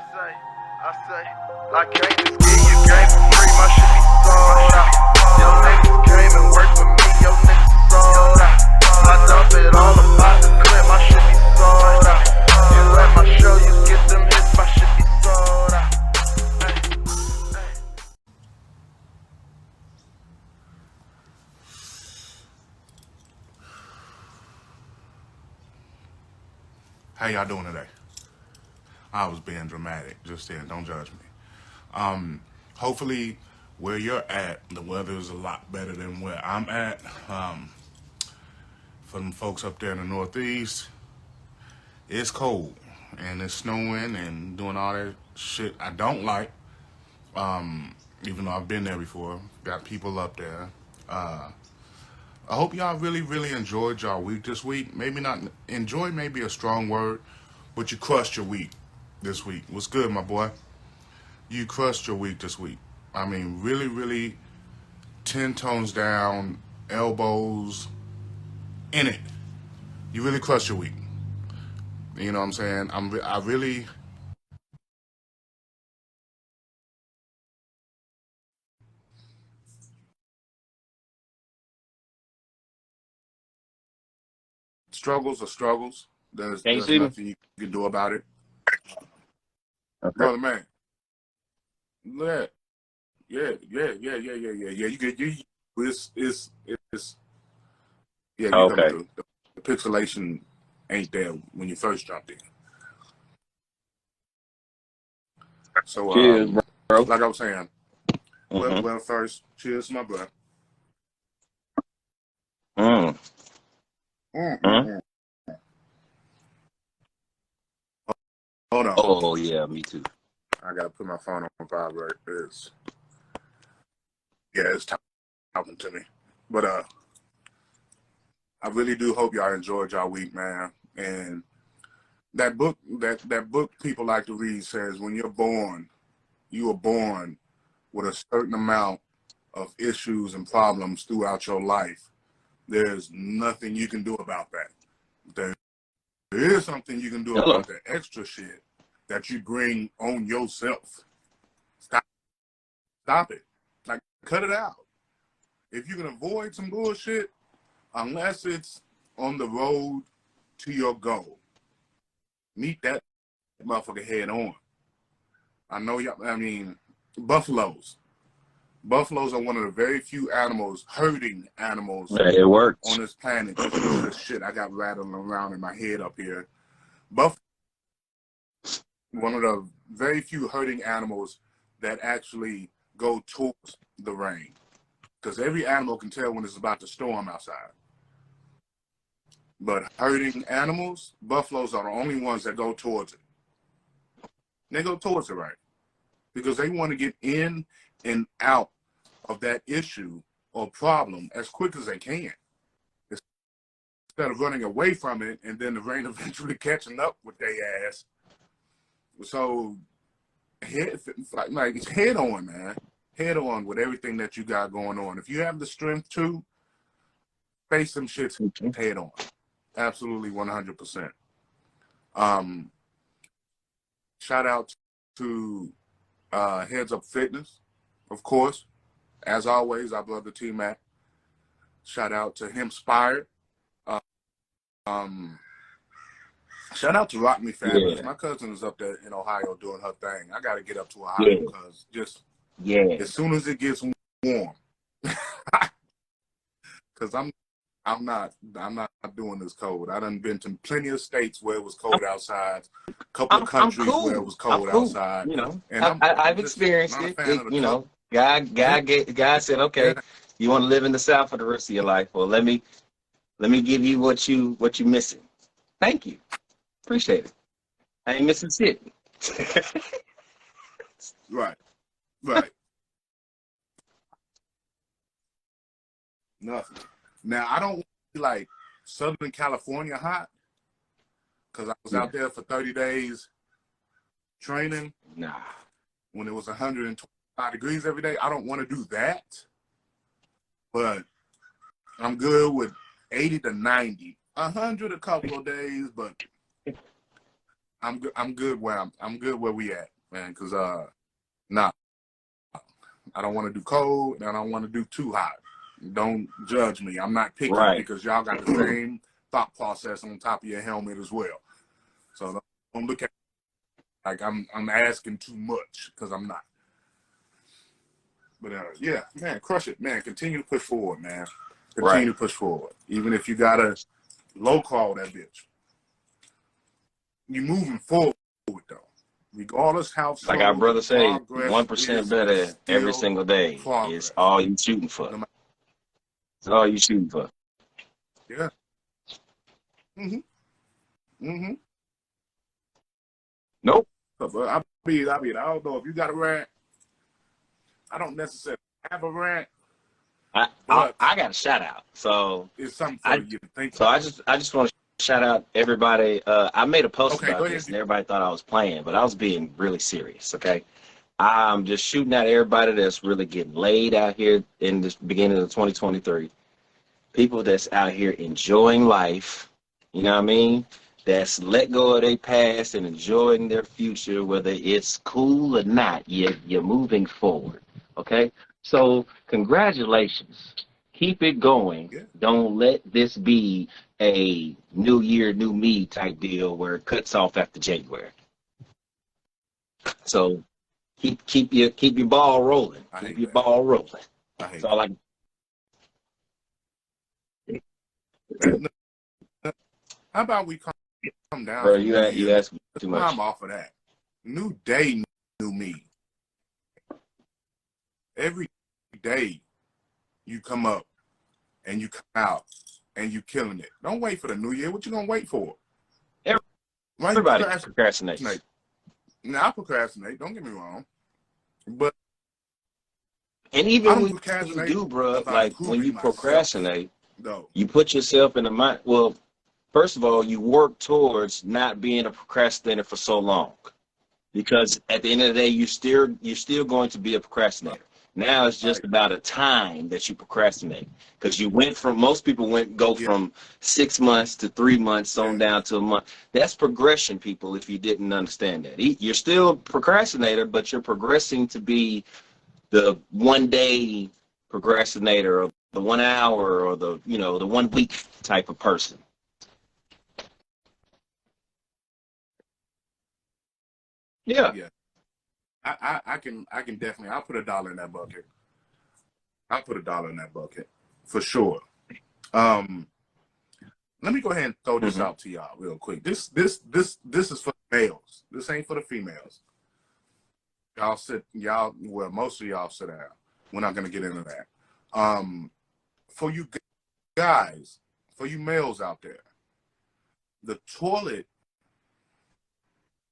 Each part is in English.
I can't just give you game for free, my shit be sold out. Your niggas came and worked for me, your niggas sold out. I dump it all about the clip, my shit be sold out. You at my show, you get them hits, my shit be sold out. How y'all doing today? I was being dramatic just then. Don't judge me. Hopefully, where you're at, the weather is a lot better than where I'm at. For them folks up there in the Northeast, it's cold and it's snowing and doing all that shit I don't like. Even though I've been there before, got people up there. I hope y'all really, really enjoyed y'all week this week. Maybe not enjoy, maybe a strong word, but you crushed your week this week. What's good, my boy? You crushed your week this week. I mean, really, really 10 tones down, elbows in it. You really crushed your week. You know what I'm saying? I really. Struggles are struggles. Can you There's see me? nothing you can do about it. Okay. Brother man. Look. Yeah. You get it's yeah, you coming Okay. through. The pixelation ain't there when you first jumped in. So Cheers, bro. like I was saying, Mm-hmm. well first, cheers, my brother. Mm. Mm. Mm. Hold on. Oh yeah, me too. I gotta put my phone on vibrate. It's talking to me. But I really do hope y'all enjoyed y'all week, man. And that book people like to read says when you're born, you are born with a certain amount of issues and problems throughout your life. There's nothing you can do about that. There is something you can do Hello. about the extra shit that you bring on yourself. Stop it. Like, cut it out. If you can avoid some bullshit, unless it's on the road to your goal, meet that motherfucker head on. I know y'all, I mean, buffaloes. Buffaloes are one of the very few animals, herding animals Yeah, it works. on this planet. This shit I got rattling around in my head up here. Buffalo, one of the very few herding animals that actually go towards the rain. Because every animal can tell when it's about to storm outside. But herding animals, buffaloes are the only ones that go towards it. They go towards it, right? Because they want to get in and out of that issue or problem as quick as they can. Instead of running away from it and then the rain eventually catching up with their ass. So, it's head on, man. Head on with everything that you got going on. If you have the strength to, face some shits head on. Absolutely 100%. Shout out to Heads Up Fitness, of course. As always, our brother T-Mac. Shout out to Hempspired. Shout out to Rock Me Fabulous. Yeah. My cousin is up there in Ohio doing her thing. I got to get up to Ohio because as soon as it gets warm, because I'm not doing this cold. I done been to plenty of states where it was cold outside, a couple of countries where it was cold outside. You know, and I've experienced it. You know, God said, okay, you want to live in the South for the rest of your life. Well, let me give you what you missing. Thank you, appreciate it. I ain't Mississippi. Right. Nothing. Now I don't like Southern California hot because I was out there for 30 days training. Nah. When it was 125 degrees every day, I don't want to do that. But I'm good with 80 to 90. 100 a couple of days, but I'm good. I'm good where we at, man. Cause nah, I don't want to do cold, and I don't want to do too hot. Don't judge me. I'm not picky Right. because y'all got the same thought process on top of your helmet as well. So don't look at me like I'm asking too much, because I'm not. But yeah, man, crush it, man. Continue to push forward, man. Continue to push forward, even if you gotta low call that bitch. You moving forward though, regardless how slow. Like our brother say, progress 1% is, better it's every still single day is progress. all you shooting for. No matter- It's all you shooting for. Yeah. Nope. But I don't know if you got a rant. I don't necessarily have a rant. I But got a shout out. So it's something for you to think So about. I just want to shout out everybody. I made a post Okay, go about ahead. this, and everybody thought I was playing, but I was being really serious. Okay, I'm just shooting at everybody that's really getting laid out here in this beginning of 2023. People that's out here enjoying life. You know what I mean? That's let go of their past and enjoying their future, whether it's cool or not. You're moving forward. Okay, so congratulations. Keep it going. Yeah. Don't let this be a new year, new me type deal where it cuts off after January. So keep your ball rolling. I Keep hate your that. ball rolling. I hate That's all I. that. How about we come down? Bro, to New you Year? ask me too much. I'm off of that. New day, new me. Every day you come up and you come out and you killing it. Don't wait for the new year. What you gonna wait for? Everybody procrastinates. Now I procrastinate. Don't get me wrong, but And even I'm when you procrastinating do, bro, about like when improving you myself, procrastinate, though. you put yourself in the mind. Well, first of all, you work towards not being a procrastinator for so long, because at the end of the day, you're still going to be a procrastinator. Now it's just about a time that you procrastinate, because you went from most people go from 6 months to 3 months on down to a month. That's progression, people. If you didn't understand that, you're still a procrastinator, but you're progressing to be the 1 day procrastinator, or the 1 hour, or the the 1 week type of person. Yeah. I can definitely. I'll put $1 in that bucket. I'll put $1 in that bucket for sure. Let me go ahead and throw this out to y'all real quick. This is for the males. This ain't for the females. Well, most of y'all sit down. We're not gonna get into that. For you guys, for you males out there, the toilet,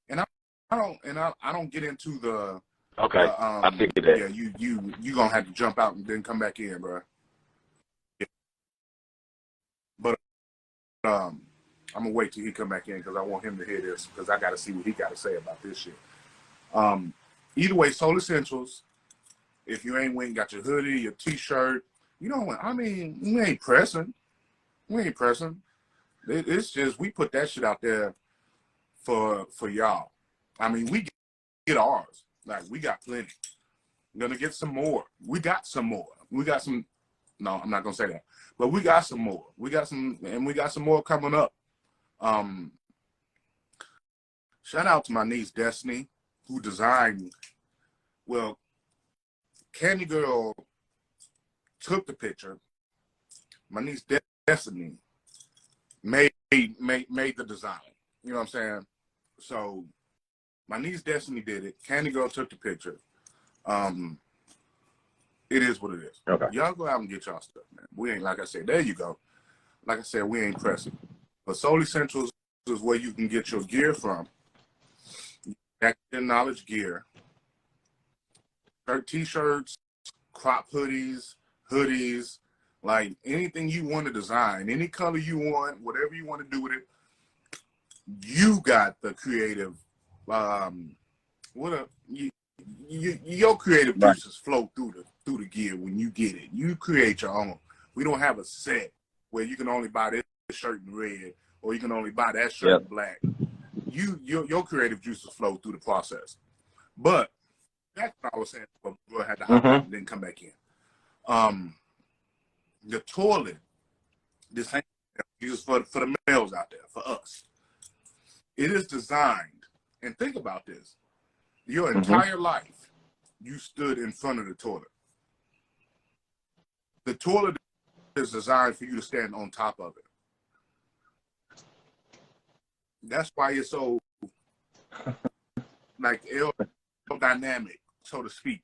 and I don't get into the Okay, I figured that. yeah, you gonna have to jump out and then come back in, bro. Yeah. But I'm gonna wait till he come back in, because I want him to hear this, because I gotta see what he gotta say about this shit. Either way, Soul Essentials. If you ain't went and got your hoodie, your t-shirt, we ain't pressing. It's just we put that shit out there for y'all. I mean, we get ours. Like, we got plenty. We're gonna get some more. We got some more. We got some. No, I'm not gonna say that. But we got some more. We got some more coming up. Shout out to my niece Destiny, who designed. Well, Candy Girl took the picture. My niece Destiny made the design. You know what I'm saying? So my niece Destiny did it. Candy Girl took the picture. It is what it is. Okay. Y'all go out and get y'all stuff, man. We ain't, like I said, there you go. Like I said, we ain't pressing. But Soul Essentials is where you can get your gear from. Action Knowledge gear. T-shirts, crop hoodies, like anything you want to design, any color you want, whatever you want to do with it, you got the creative. Your creative juices flow through the gear when you get it. You create your own. We don't have a set where you can only buy this shirt in red, or you can only buy that shirt in black. your creative juices flow through the process. But that's what I was saying. But I had to hop out and then come back in. The toilet, this ain't used for the males out there, for us. It is designed, and think about this. Your entire life, you stood in front of the toilet. The toilet is designed for you to stand on top of it. That's why it's so, like, aerodynamic, so to speak.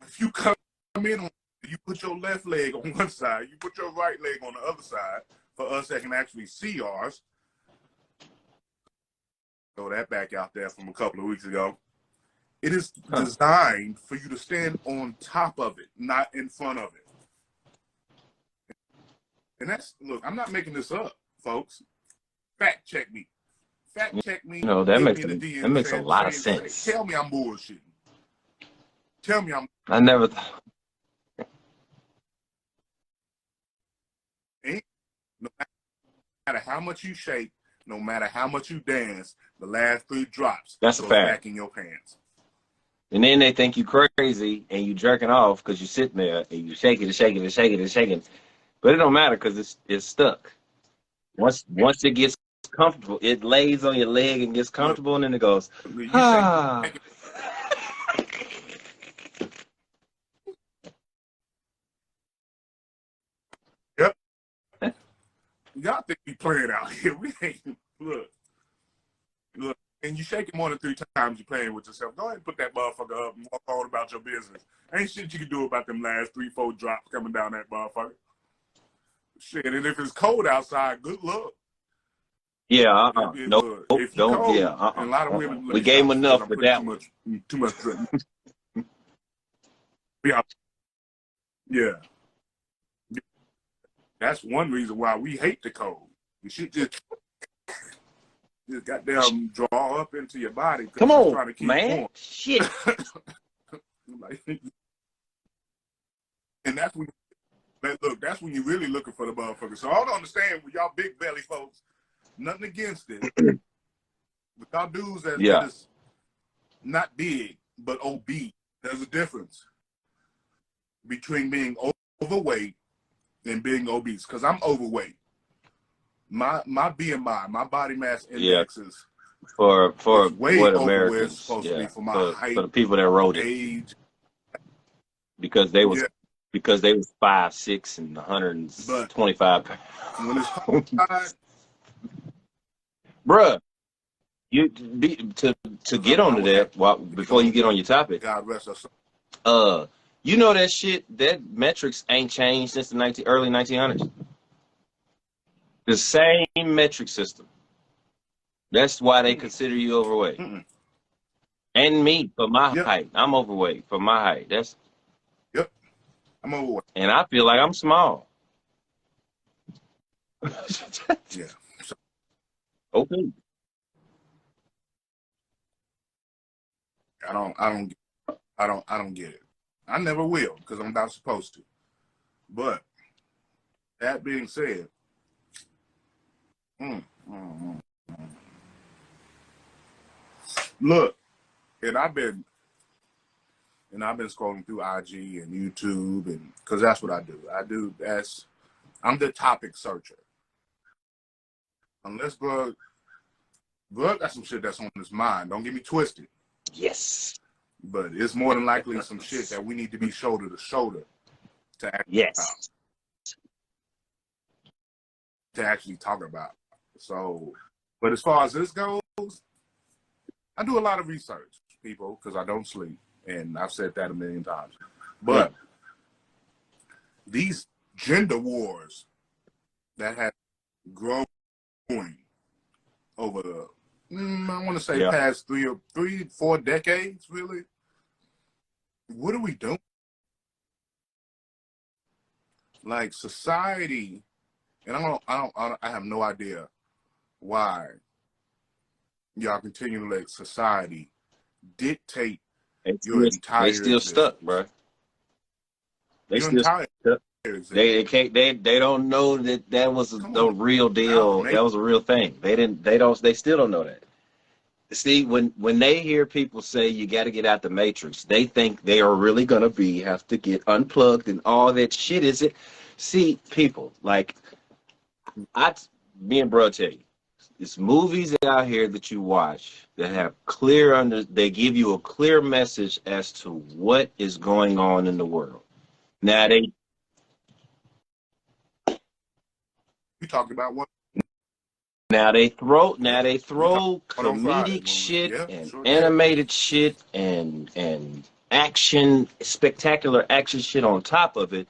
If you come in on, you put your left leg on one side, you put your right leg on the other side, for us that can actually see ours. Throw that back out there from a couple of weeks ago. It is designed for you to stand on top of it, not in front of it. And that's, look, I'm not making this up, folks. Fact check me. Fact check me. No, that makes a lot of sense. Tell me I'm bullshitting. Tell me I'm. I never thought. No matter how much you shake, no matter how much you dance, the last 3 drops That's a goes fact. back in your pants. And then they think you crazy and you jerking off because you're sitting there and you shaking and shaking and shaking and shaking. But it don't matter because it's stuck. Once it gets comfortable, it lays on your leg and gets comfortable, and then it goes, ah. Yep. Y'all think we playing out here. We ain't. Look. And you shake it more than 3 times, you're playing with yourself. Go ahead and put that motherfucker up and walk on about your business. Ain't shit you can do about them last 3, 4 drops coming down that motherfucker. Shit, and if it's cold outside, good luck. Yeah, no, if you don't. Cold, Yeah, and a lot of women. We gave him enough for that one. Too much drink. Yeah. That's one reason why we hate the cold. The shit just goddamn draw up into your body. Come on, trying to keep man. Warm. Shit. And that's when, look, that's when you're really looking for the motherfucker. So I don't understand with y'all big belly folks. Nothing against it. But y'all dudes that is not big, but obese. There's a difference between being overweight and being obese. Because I'm overweight. My BMI, my body mass index is for way what over Americans where it's supposed to be for my height, for the people that wrote age. Because they was 5'6" and 125 pounds. When it's outside, bruh, to get onto that before you get on your topic. God rest us. You know that shit, that metrics ain't changed since the early 1900s. The same metric system. That's why they consider you overweight. And me for my height. I'm overweight for my height. I'm overweight. And I feel like I'm small. Yeah. Okay. I don't get it. I never will because I'm not supposed to. But that being said, look, and I've been scrolling through IG and YouTube, and because that's what I do. I'm the topic searcher. Unless Bug got some shit that's on his mind. Don't get me twisted. Yes. But it's more than likely some shit that we need to be shoulder to shoulder to actually talk about. So, but as far as this goes, I do a lot of research, people, because I don't sleep, and I've said that a million times. But these gender wars that have grown over the I want to say past 3-4 decades, really. What are we doing? Like society, and I have no idea why y'all continue to let society dictate your entire. They still stuck, bro. They still stuck. They can't. They don't know that was the real deal. That was a real thing. They still don't know that. See, when they hear people say you got to get out the matrix, they think they are really gonna have to get unplugged and all that shit. Is it? See, people like me and bro tell you, it's movies out here that you watch that have they give you a clear message as to what is going on in the world. Now you talked about what? Now they throw comedic shit and animated shit and spectacular action shit on top of it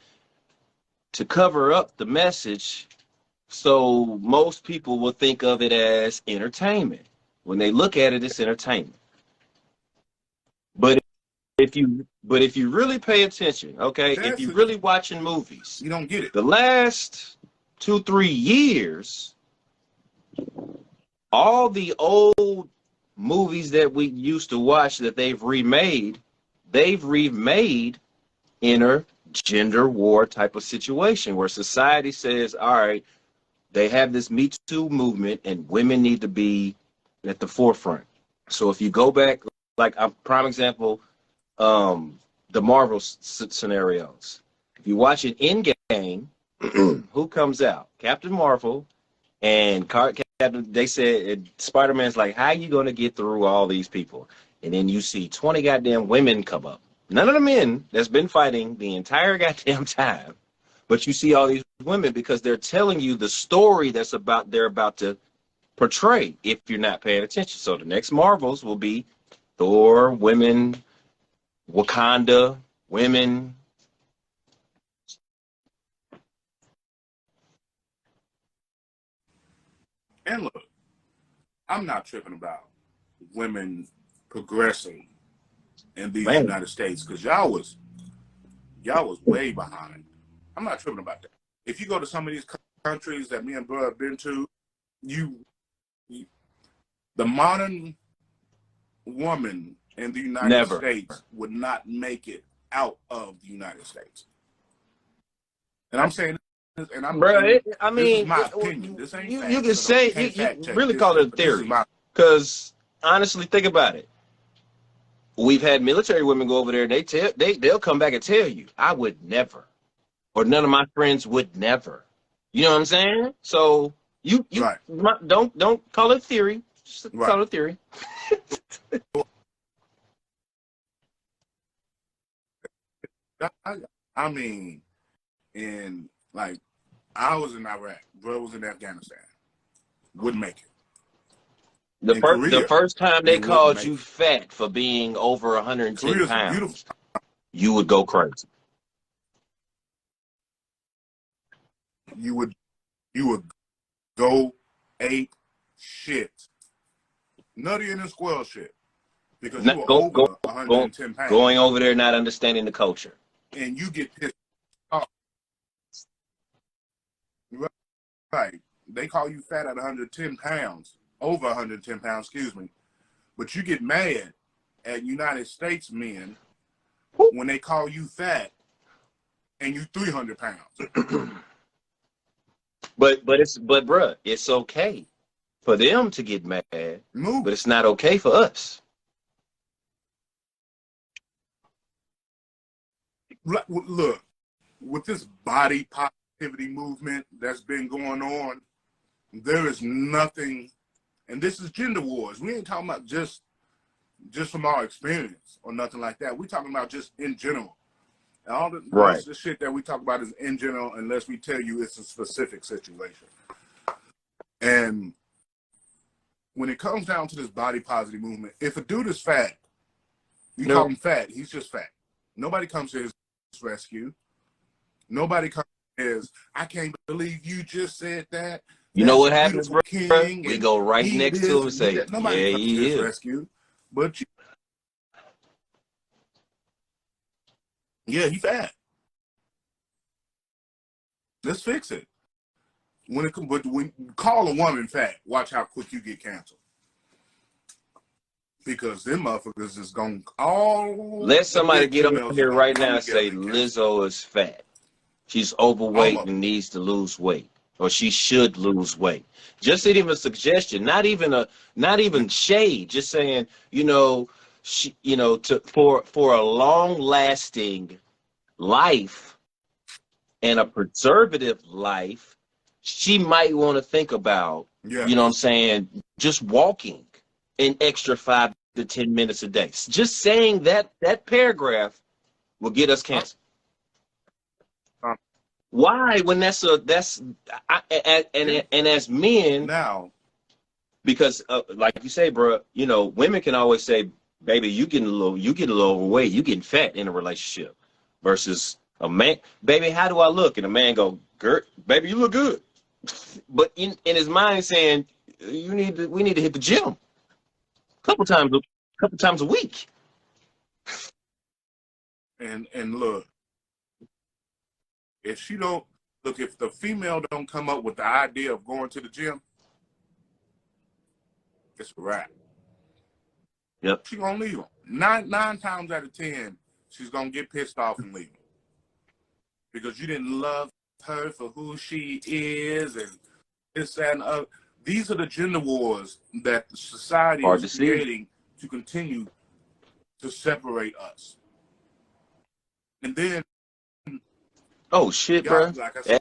to cover up the message, so most people will think of it as entertainment. When they look at it, it's entertainment. But if you really pay attention, okay, if you're really watching movies, you don't get it. The last 2-3 years, all the old movies that we used to watch that they've remade in a gender war type of situation where society says, all right, they have this Me Too movement and women need to be at the forefront. So if you go back, like a prime example, the Marvel scenarios. If you watch it Endgame, who comes out? Captain Marvel and they said Spider-Man's like, how you gonna get through all these people? And then you see 20 goddamn women come up. None of the men that's been fighting the entire goddamn time, but you see all these women because they're telling you the story they're about to portray if you're not paying attention. So the next Marvels will be Thor, women, Wakanda, women. And look, I'm not tripping about women progressing in the United States because y'all was way behind. I'm not tripping about that. If you go to some of these countries that me and bro have been to, the modern woman in the United States would not make it out of the United States. And I'm saying, and I'm, bro, I mean, this is my opinion. This ain't you fact, can so say you really call it a theory because honestly, think about it. We've had military women go over there and they'll come back and tell you, I would never, or none of my friends would never. You know what I'm saying? So you right. Don't call it theory. Just call it theory. I mean, in like, I was in Iraq, bro was in Afghanistan, wouldn't make it. The first time they called you fat for being over 110 pounds, you would go crazy. You would go ape shit. Nutty in the squirrel shit. Because you were over 110 pounds. Going over there not understanding the culture. And you get pissed off. Right. They call you fat at 110 pounds. Over 110 pounds, excuse me. But you get mad at United States men when they call you fat and you 300 pounds. But bruh, it's okay for them to get mad, but it's not okay for us. Look, with this body positivity movement that's been going on, there is nothing, and this is gender wars. We ain't talking about just from our experience or nothing like that. We're talking about just in general. And all the shit that we talk about is in general, unless we tell you it's a specific situation. And when it comes down to this body positive movement, if a dude is fat, you call him fat, he's just fat. Nobody comes to his rescue. Nobody comes and says, I can't believe you just said that. You know what happens, bro? We go right next to him and say, nobody comes to his rescue. But yeah, he fat. Let's fix it. When you call a woman fat, watch how quick you get canceled. Because them motherfuckers is going all. Let somebody get up here right now and say Lizzo is fat. She's overweight and needs to lose weight, or she should lose weight. Just even a suggestion, not even shade. Just saying, for a long lasting life and a preservative life, she might want to think about, just walking an extra 5 to 10 minutes a day. Just saying that paragraph will get us canceled. Why? When and as men now, because like you say, bro, women can always say, baby, you getting a little overweight, you getting fat in a relationship, versus a man, baby, how do I look? And a man go, Gert, baby, you look good. But in his mind saying, we need to hit the gym a couple times a week. And look, if the female don't come up with the idea of going to the gym, it's a wrap. Yep. She gonna leave him. Nine times out of 10, she's gonna get pissed off and leave him. Because you didn't love her for who she is and this, that, and other. These are the gender wars that society is creating to continue to separate us. And then, oh shit, bro. Like I said,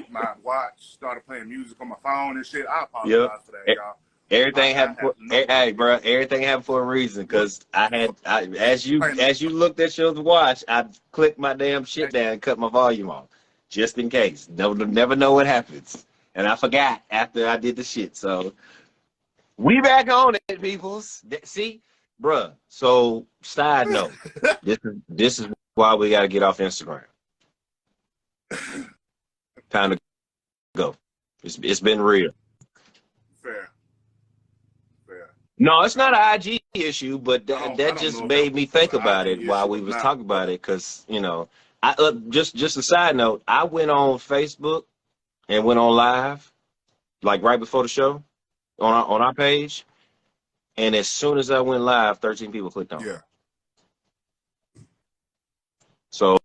my watch started playing music on my phone and shit. I apologize for that, y'all. Everything happened for a reason, because as you looked at your watch, I clicked my damn shit down and cut my volume off, just in case. Never know what happens. And I forgot after I did the shit. So we back on it, peoples. See, bruh. So side note, this is why we gotta get off Instagram. Time to go. It's been real. Fair. No, it's not an IG issue, but that just made me think about it while we was talking about it. Because just a side note, I went on Facebook and went on live, like right before the show, on our page, and as soon as I went live, 13 people clicked on. Yeah. So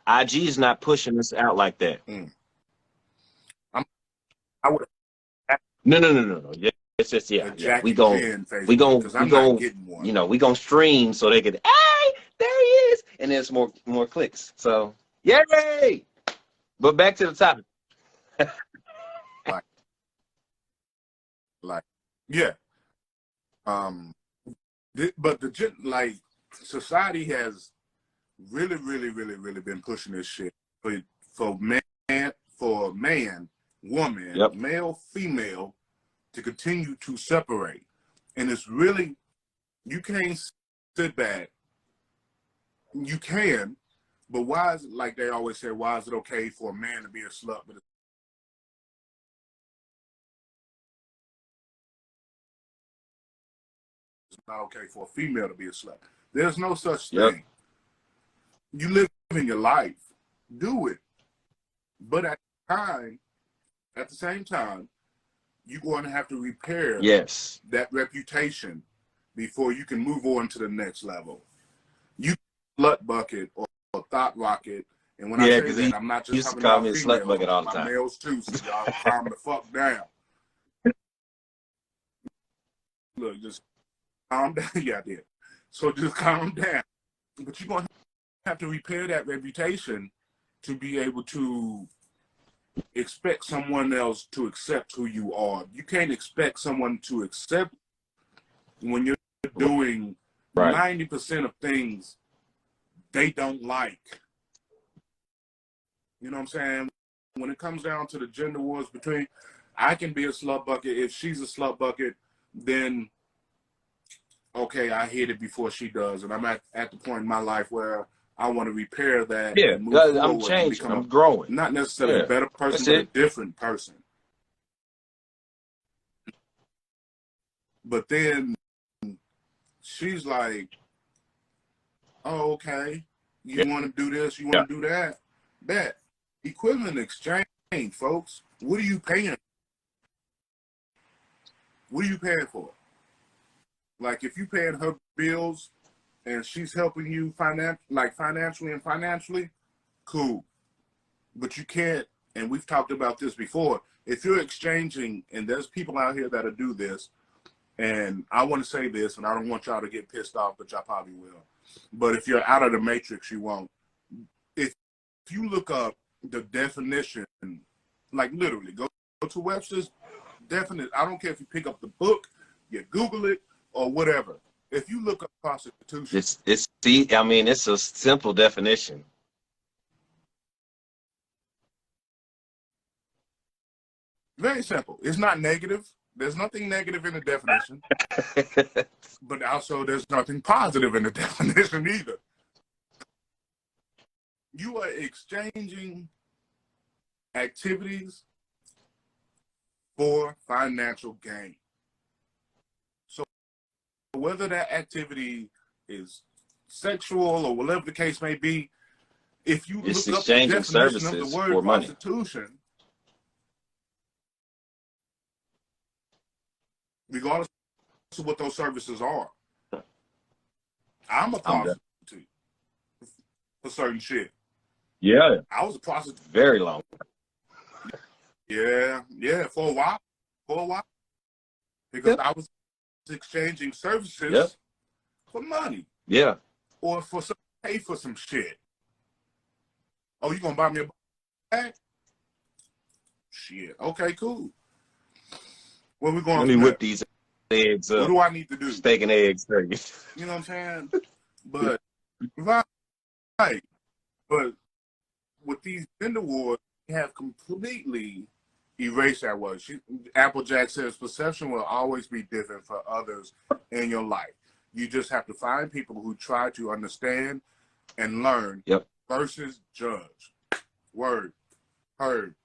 IG is not pushing us out like that. No. It's just we gon' stream so they could, hey, there he is, and there's more clicks. So yay! But back to the topic. But society has really been pushing this shit for man, woman, yep, male, female, to continue to separate. And it's really, you can't sit back. You can, but why is it, like they always say, why is it okay for a man to be a slut, but it's not okay for a female to be a slut? There's no such thing. You live in your life, do it. But at the same time, you're going to have to repair that reputation before you can move on to the next level. You slut bucket or thought rocket, and when I say that, I'm not just talking about females, slut bucket all the time. Males too, so y'all calm the fuck down. Look, just calm down. Yeah, I did. So just calm down. But you're going to have to repair that reputation to be able to expect someone else to accept who you are. You can't expect someone to accept when you're doing 90% of things they don't like. You know what I'm saying? When it comes down to the gender wars between, I can be a slut bucket. If she's a slut bucket, then okay, I hit it before she does. And I'm at the point in my life where I want to repair that. Yeah, and move I'm changing. I'm growing. Not necessarily a better person, but a different person. But then she's like, oh, okay, you want to do this, you want to do that, bet. Equivalent exchange, folks. What are you paying? What are you paying for? Like, if you paying her bills and she's helping you financially, cool. But you can't, and we've talked about this before, if you're exchanging, and there's people out here that'll do this, and I want to say this, and I don't want y'all to get pissed off, but y'all probably will. But if you're out of the matrix, you won't. If you look up the definition, like literally, go to Webster's definition. I don't care if you pick up the book, you Google it, or whatever. If you look up prostitution, it's a simple definition. Very simple. It's not negative. There's nothing negative in the definition, but also there's nothing positive in the definition either. You are exchanging activities for financial gain. So whether that activity is sexual or whatever the case may be, if you it's look up the definition services of the word for prostitution, money. Regardless of what those services are, I'm a prostitute for certain shit. Yeah. I was a prostitute. Very long. Yeah, for a while. Because I was exchanging services for money. Yeah. Or for some pay for some shit. Oh, you gonna buy me a bag? Shit. Okay, cool. Where we going? Let me whip these eggs up. What do I need to do? Steak and eggs, turkey. You know what I'm saying? But right. But with these gender wars, we have completely erased that word. Applejack says perception will always be different for others in your life. You just have to find people who try to understand and learn versus judge. Word. Heard.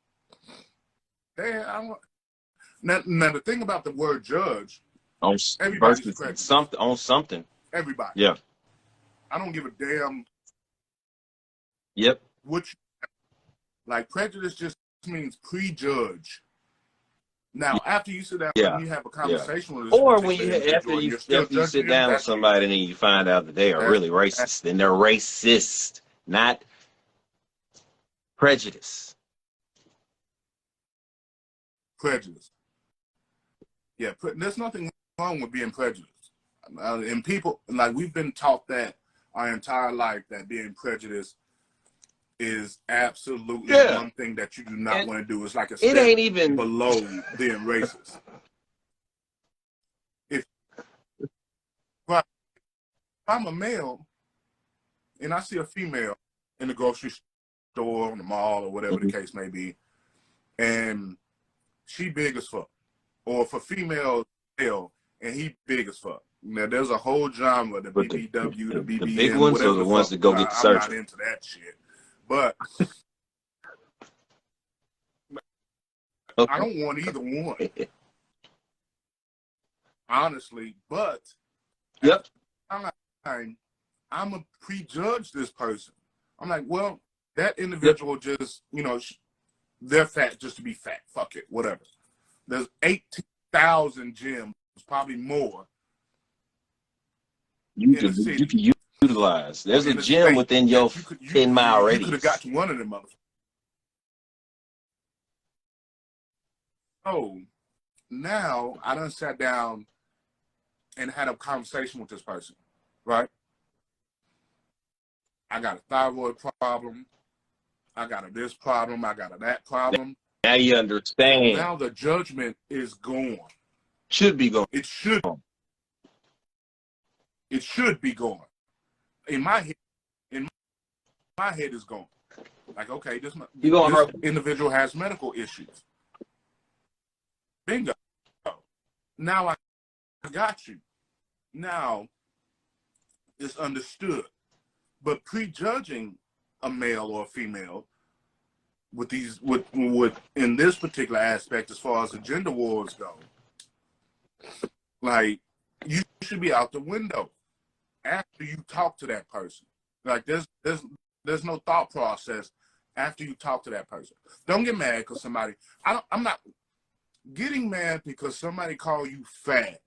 Now the thing about the word judge, everybody's prejudiced. On something. Everybody. Yeah. I don't give a damn. Yep. Like, prejudice just means prejudge. Now, after you sit down and you have a conversation with this, or when after you sit down with somebody and then you find out that they are really racist, then they're racist, not prejudice. Prejudice. Yeah, there's nothing wrong with being prejudiced. And people, like, we've been taught that our entire life, that being prejudiced is absolutely one thing that you do not want to do. It's like a step ain't even below being racist. If I'm a male and I see a female in the grocery store, in the mall, or whatever the case may be, and she big as fuck, or if a female male and he big as fuck. Now there's a whole genre, the BBW, the BBM, the big ones are the ones that go get the surgery. I'm not into that shit. But I don't want either one, honestly. But I'm a prejudge this person. I'm like, well, that individual just, they're fat just to be fat. Fuck it, whatever. There's 18,000 gyms, probably more. You can utilize. There's a gym within your 10-mile radius. You could have got to one of them motherfuckers. So now I done sat down and had a conversation with this person, right? I got a thyroid problem. I got a this problem. I got a that problem. Now you understand. Now the judgment is gone. Should be gone. It should. It should be gone. In my head is gone. Like, okay, this individual has medical issues. Bingo. Now I got you. Now it's understood. But prejudging a male or a female with in this particular aspect, as far as the gender wars go, like, you should be out the window after you talk to that person. Like there's no thought process after you talk to that person. Don't get mad because somebody. I'm not getting mad because somebody call you fat.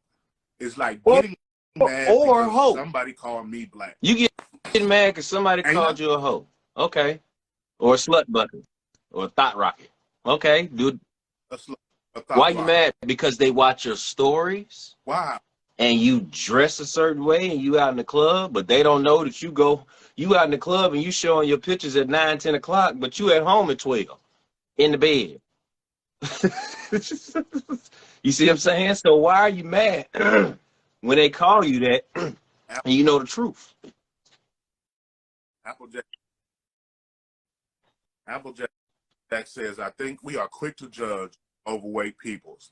It's like getting mad or because hoe. somebody called me black. You get mad because somebody called you a hoe. Okay. Or a slut bucket. Or a thought rocket. Okay, dude. Why you mad? Because they watch your stories. Why? And you dress a certain way and you out in the club, but they don't know that you out in the club and you showing your pictures at 9, 10 o'clock, but you at home at 12 in the bed. You see what I'm saying? So why are you mad when they call you that and you know the truth? Applejack says, I think we are quick to judge overweight people's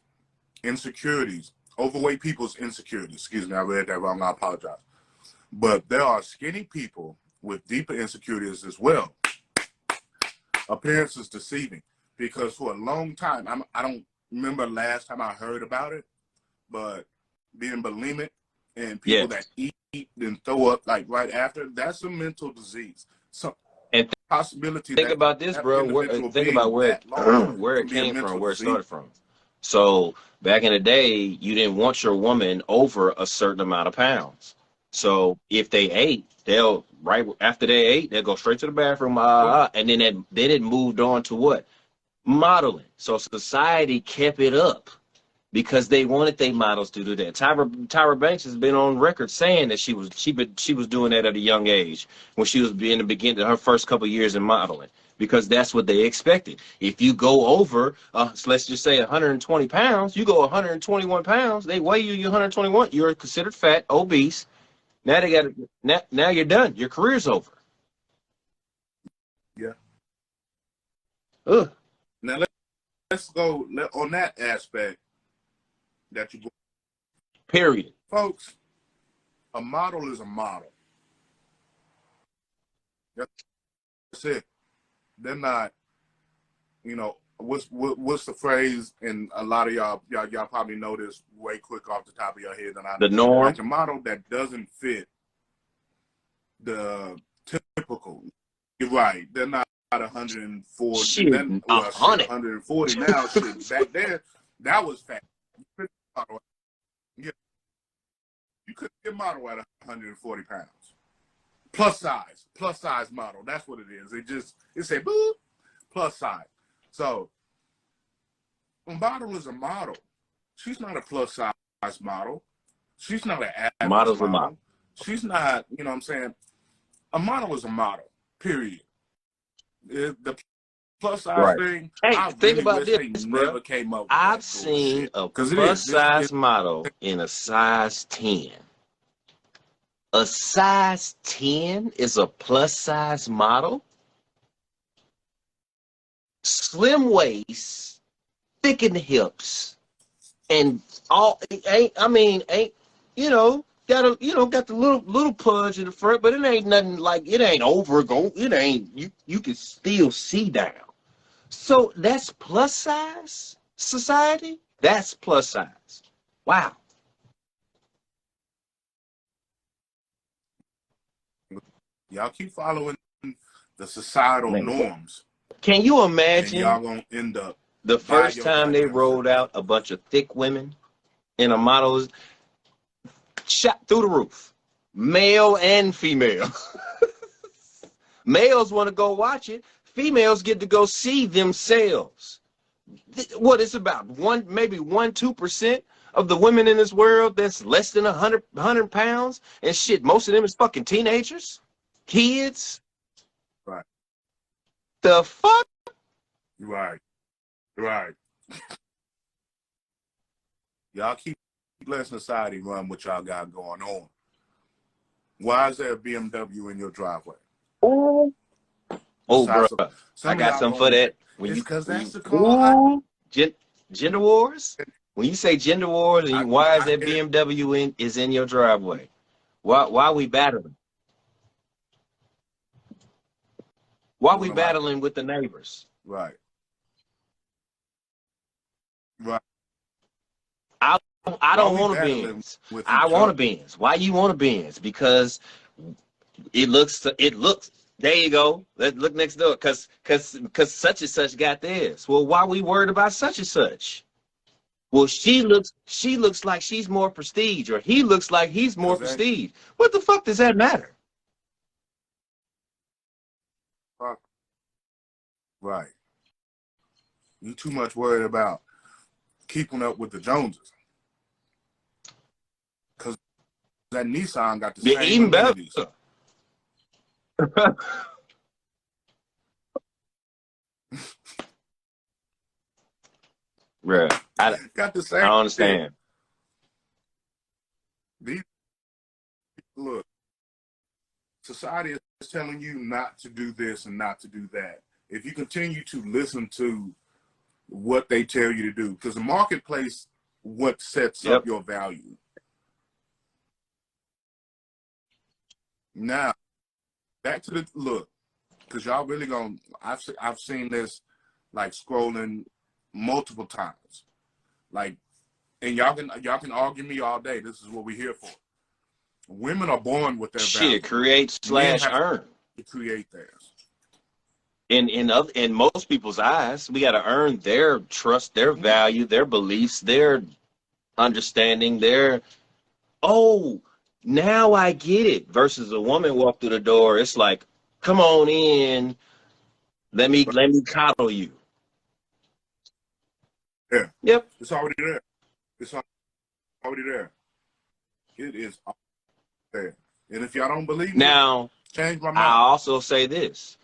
insecurities. Overweight people's insecurities. Excuse me, I read that wrong. I apologize. But there are skinny people with deeper insecurities as well. Appearance is deceiving because for a long time, I don't remember last time I heard about it, but being bulimic and people that eat and throw up like right after, that's a mental disease. So and possibility. Think about this, bro. Think about where it came from, where it started from. So back in the day, you didn't want your woman over a certain amount of pounds. So if they ate, they'll right after they ate, they'll go straight to the bathroom, and then it moved on to what? Modeling. So society kept it up because they wanted their models to do that. Tyra Banks has been on record saying that she was doing that at a young age when she was in the beginning, her first couple of years in modeling, because that's what they expected. If you go over, so let's just say 120 pounds, you go 121 pounds, they weigh you 121, you're considered fat, obese. Now they got now you're done. Your career's over. Yeah. Ugh. Now let's go on that aspect that you. Period. Folks, a model is a model. That's it. They're not, what's the phrase? And a lot of y'all probably know this way quick off the top of your head than I do. The norm. Like a model that doesn't fit the typical. You're right. They're not 140. Shit, 140 now. Shit, back there, that was fat. Yeah, you couldn't get a model at 140 pounds. Plus size model. That's what it is. It say boop, plus size. So a model is a model. She's not a plus size model. She's not an average Model's model. A model. She's not, you know what I'm saying? A model is a model, period. The plus size thing. Hey, think really about this, bro. Never came up with I've seen a plus size model in a size 10. A size 10 is a plus size model. Slim waist, thick in the hips, and all ain't got the little pudge in the front, but it ain't nothing like it ain't it ain't you can still see down. So that's plus size society. That's plus size. Wow. Y'all keep following the societal norms. Can you imagine? And y'all gonna end up the first time they rolled out a bunch of thick women in a model, shot through the roof, male and female. Males want to go watch it. Females get to go see themselves. What it's about maybe 1-2% of the women in this world that's less than 100 pounds, and shit, most of them is fucking teenagers, kids. Right. The fuck? Right. Y'all keep letting society run what y'all got going on. Why is there a BMW in your driveway? Oh, bro, I got something for that. Because that's the car. Gender wars. When you say gender wars, why is that BMW is in your driveway? Why we battling? Why we battling with the neighbors? Right. I I don't we want a battling Benz. with I each want a other? Benz. Why you want a Benz? Because it looks. There you go. Let's look next door. Cause such and such got this. Well, why we worried about such and such? Well, she looks like she's more prestige, or he looks like he's more 'Cause that- prestige. What the fuck does that matter? Right. You too much worried about keeping up with the Joneses. Because that Nissan got the Yeah, same even better. amenities. Bruh, I Got the same. don't understand. These, look, society is telling you not to do this and not to do that. If you continue to listen to what they tell you to do, because the marketplace, what sets up your value. Now, back to the look, because y'all really gonna. I've seen this, like scrolling multiple times, like, and y'all can argue me all day. This is what we're here for. Women are born with their value. Shit, create slash earn. To create theirs. In most people's eyes, we got to earn their trust, their value, their beliefs, their understanding, their, oh, now I get it. Versus a woman walk through the door, it's like, come on in, let me coddle you. Yeah. Yep. It's already there. It's already there. It is there. And if y'all don't believe me, Now, change my mind. I also say this.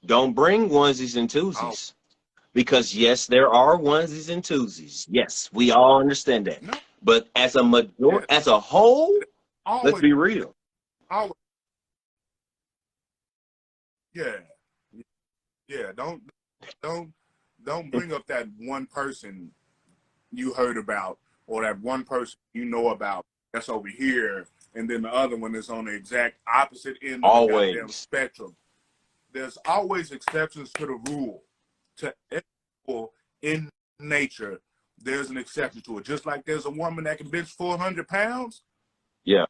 Don't bring onesies and twosies. Because, yes, there are onesies and twosies. Yes, we all understand that. No. But as a whole, Always, let's be real. always. Yeah. Yeah. Don't bring up that one person you heard about or that one person you know about that's over here, and then the other one is on the exact opposite end of the goddamn spectrum. There's always exceptions to the rule. To every rule in nature, there's an exception to it. Just like there's a woman that can bench 400 pounds. Yeah.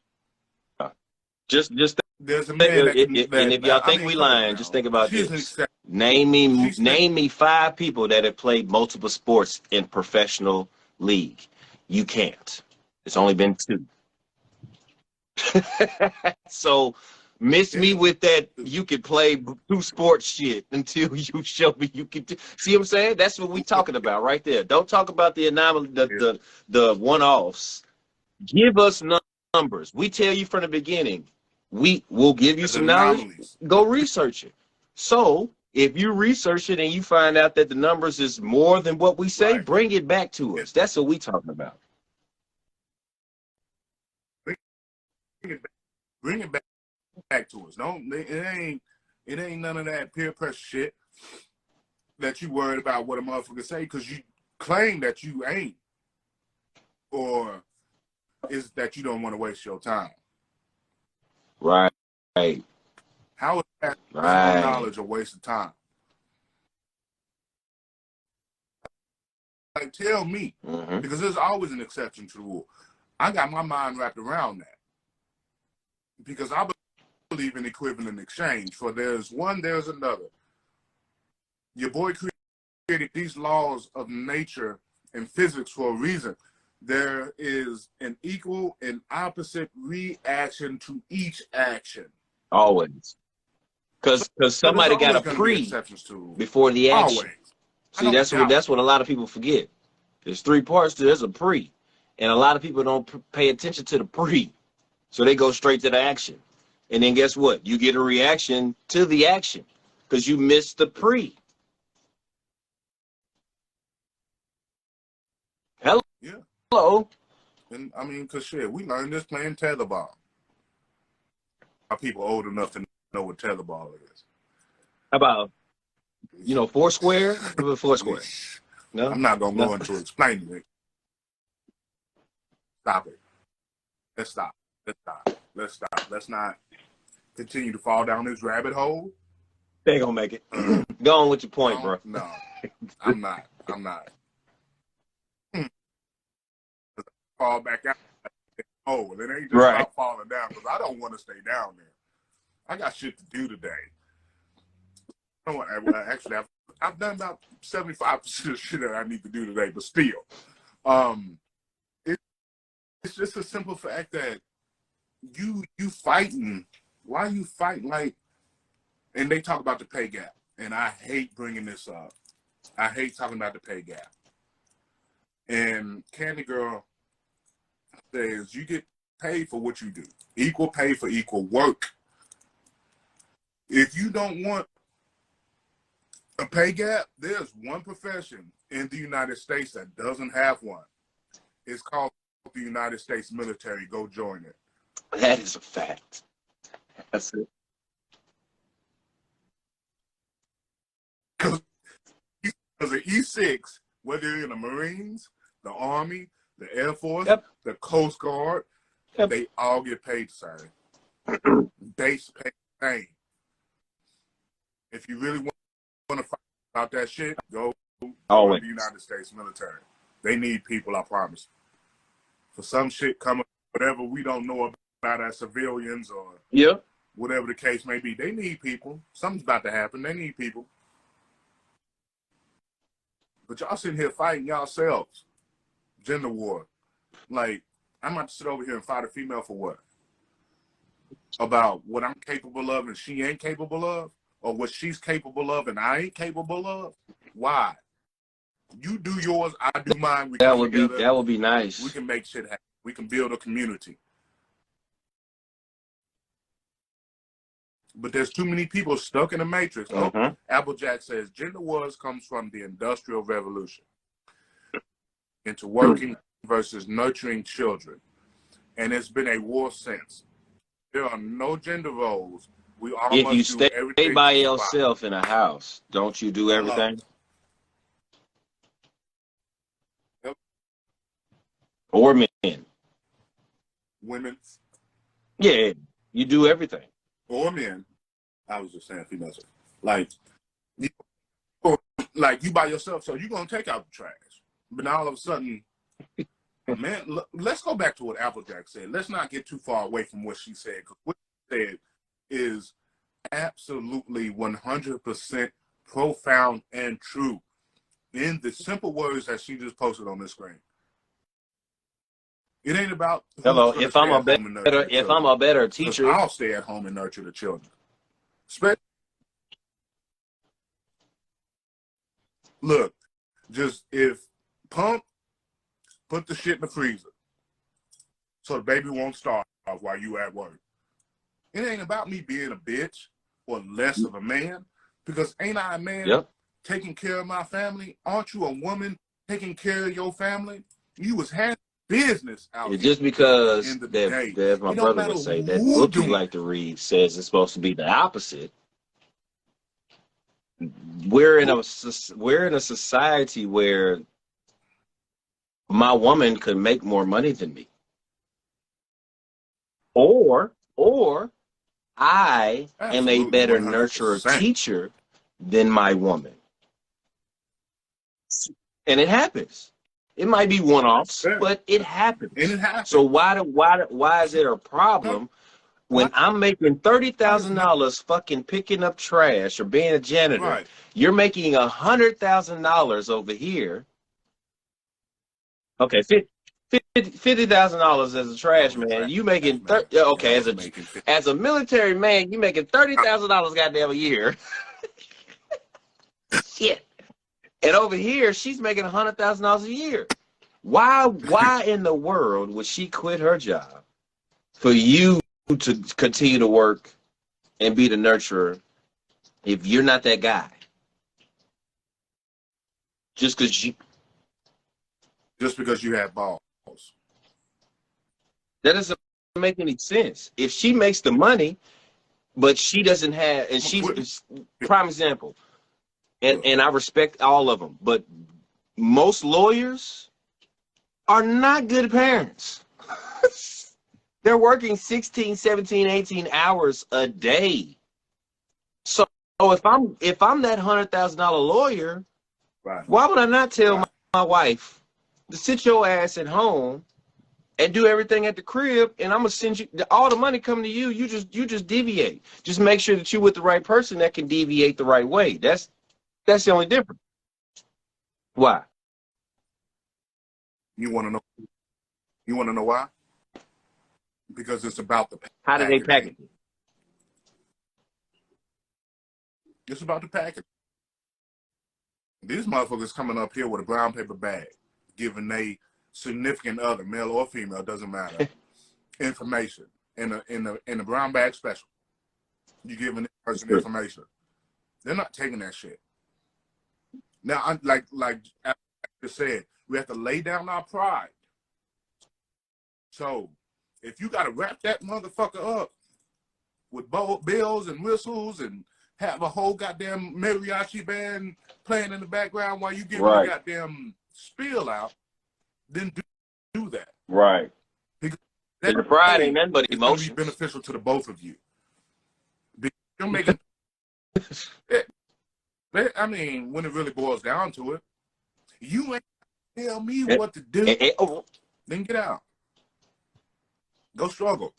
Just there's a man that can. And if y'all think we lying, just think about this. Name me 5 people that have played multiple sports in professional league. You can't. It's only been 2. So miss me with that you could play 2 sports shit until you show me you can see what I'm saying? That's what we talking about right there. Don't talk about the anomaly, the one-offs. Give us numbers. We tell you from the beginning. We will give you some knowledge. Go research it. So if you research it and you find out that the numbers is more than what we say, bring it back to us. That's what we talking about. Bring it back to us. It ain't none of that peer pressure shit that you worried about what a motherfucker say because you claim that you ain't, or is that you don't want to waste your time. Right. How is that knowledge a waste of time? Like, tell me, because there's always an exception to the rule. I got my mind wrapped around that because I believe in equivalent exchange. For there's one, there's another. Your boy created these laws of nature and physics for a reason. There is an equal and opposite reaction to each action. Always. Because somebody got a pre before the action. Always. See, that's what a lot of people forget. There's 3 parts to there's a pre. And a lot of people don't pay attention to the pre. So they go straight to the action. And then guess what? You get a reaction to the action because you missed the pre. Hello? Yeah. Hello? And I mean, because shit, we learned this playing tetherball. Are people old enough to know what tetherball is? How about, Foursquare? What about Foursquare? No? I'm not going to go into explaining it. Stop it. Let's stop. Let's not continue to fall down this rabbit hole. They ain't gonna make it. Go on with your point, bro. No, I'm not. fall back out. Oh, and it ain't just Right. about falling down because I don't want to stay down there. I got shit to do today. Well, actually, I've done about 75% of shit that I need to do today, but still, it's just a simple fact that you fighting. Why are you fighting? Like, and they talk about the pay gap, and I hate bringing this up. I hate talking about the pay gap. And Candy Girl says you get paid for what you do. Equal pay for equal work. If you don't want a pay gap, there's one profession in the United States that doesn't have one. It's called the United States military. Go join it. That is a fact. That's it. Because the E6, whether you're in the Marines, the Army, the Air Force, Yep. the Coast Guard, Yep. they all get paid the same. Base pay the same. If you really want to fight about that shit, go Always. to the United States military. They need people, I promise. For some shit coming, whatever we don't know about as civilians or Yep. whatever the case may be, they need people. Something's about to happen. They need people. But y'all sitting here fighting yourselves. Gender war. Like, I'm about to sit over here and fight a female for what? About what I'm capable of and she ain't capable of? Or what she's capable of and I ain't capable of? Why? You do yours, I do mine. We That come would be nice. We can make shit happen. We can build a community. But there's too many people stuck in the matrix. Mm-hmm. Applejack says gender wars comes from the Industrial Revolution into working versus nurturing children. And it's been a war since. There are no gender roles. We all If must you do everything stay by to survive. yourself in a house, don't you do everything? Yep. Or men. Women Yeah, you do everything. or men. I was just saying females. Like you by yourself, so you're going to take out the trash. But now all of a sudden, man, let's go back to what Applejack said. Let's not get too far away from what she said. Because what she said is absolutely 100% profound and true in the simple words that she just posted on the screen. It ain't about Hello, if I'm a better teacher, I'll stay at home and nurture the children. Look, just if put the shit in the freezer so the baby won't starve while you at work. It ain't about me being a bitch or less of a man, because ain't I a man? Yep. Taking care of my family? Aren't you a woman taking care of your family? You was handling business out here. Just because in the day. that my It don't brother matter would say, who that book you do it. like to read says it's supposed to be the opposite. We're in a society where my woman could make more money than me, or I am a Absolutely, better 100%. nurturer teacher than my woman. And it happens. It might be one-offs, Yeah. but it happens. And it happens. So why is it a problem when I'm making $30,000 fucking picking up trash or being a janitor? Right. You're making $100,000 over here. Okay, $50,000 as a trash man. You making as a military man, you making $30,000 goddamn a year. Shit. And over here, she's making $100,000 a year. Why in the world would she quit her job for you to continue to work and be the nurturer if you're not that guy? Just because you have balls. That doesn't make any sense. If she makes the money, but she doesn't have, and she's prime example. And I respect all of them, but most lawyers are not good parents. They're working 16, 17, 18 hours a day. So if I'm that $100,000 lawyer, Right. why would I not tell my wife to sit your ass at home and do everything at the crib, and I'm gonna send you all the money coming to you. You just deviate. Just make sure that you're with the right person that can deviate the right way. That's the only difference. Why? You want to know? You want to know why? Because it's about the How do they package it? It's about the package. These motherfuckers coming up here with a brown paper bag, giving they significant other, male or female, doesn't matter, information in a brown bag special. You giving this person information. They're not taking that shit. Now, I'm like I just said, we have to lay down our pride. So, if you got to wrap that motherfucker up with bells and whistles and have a whole goddamn mariachi band playing in the background while you get the goddamn spiel out, then do that. Right. Because the pride ain't nothing but emotions. It's going to be beneficial to the both of you. Because you're making I mean, when it really boils down to it, you ain't tell me what to do. Then get out. Go struggle.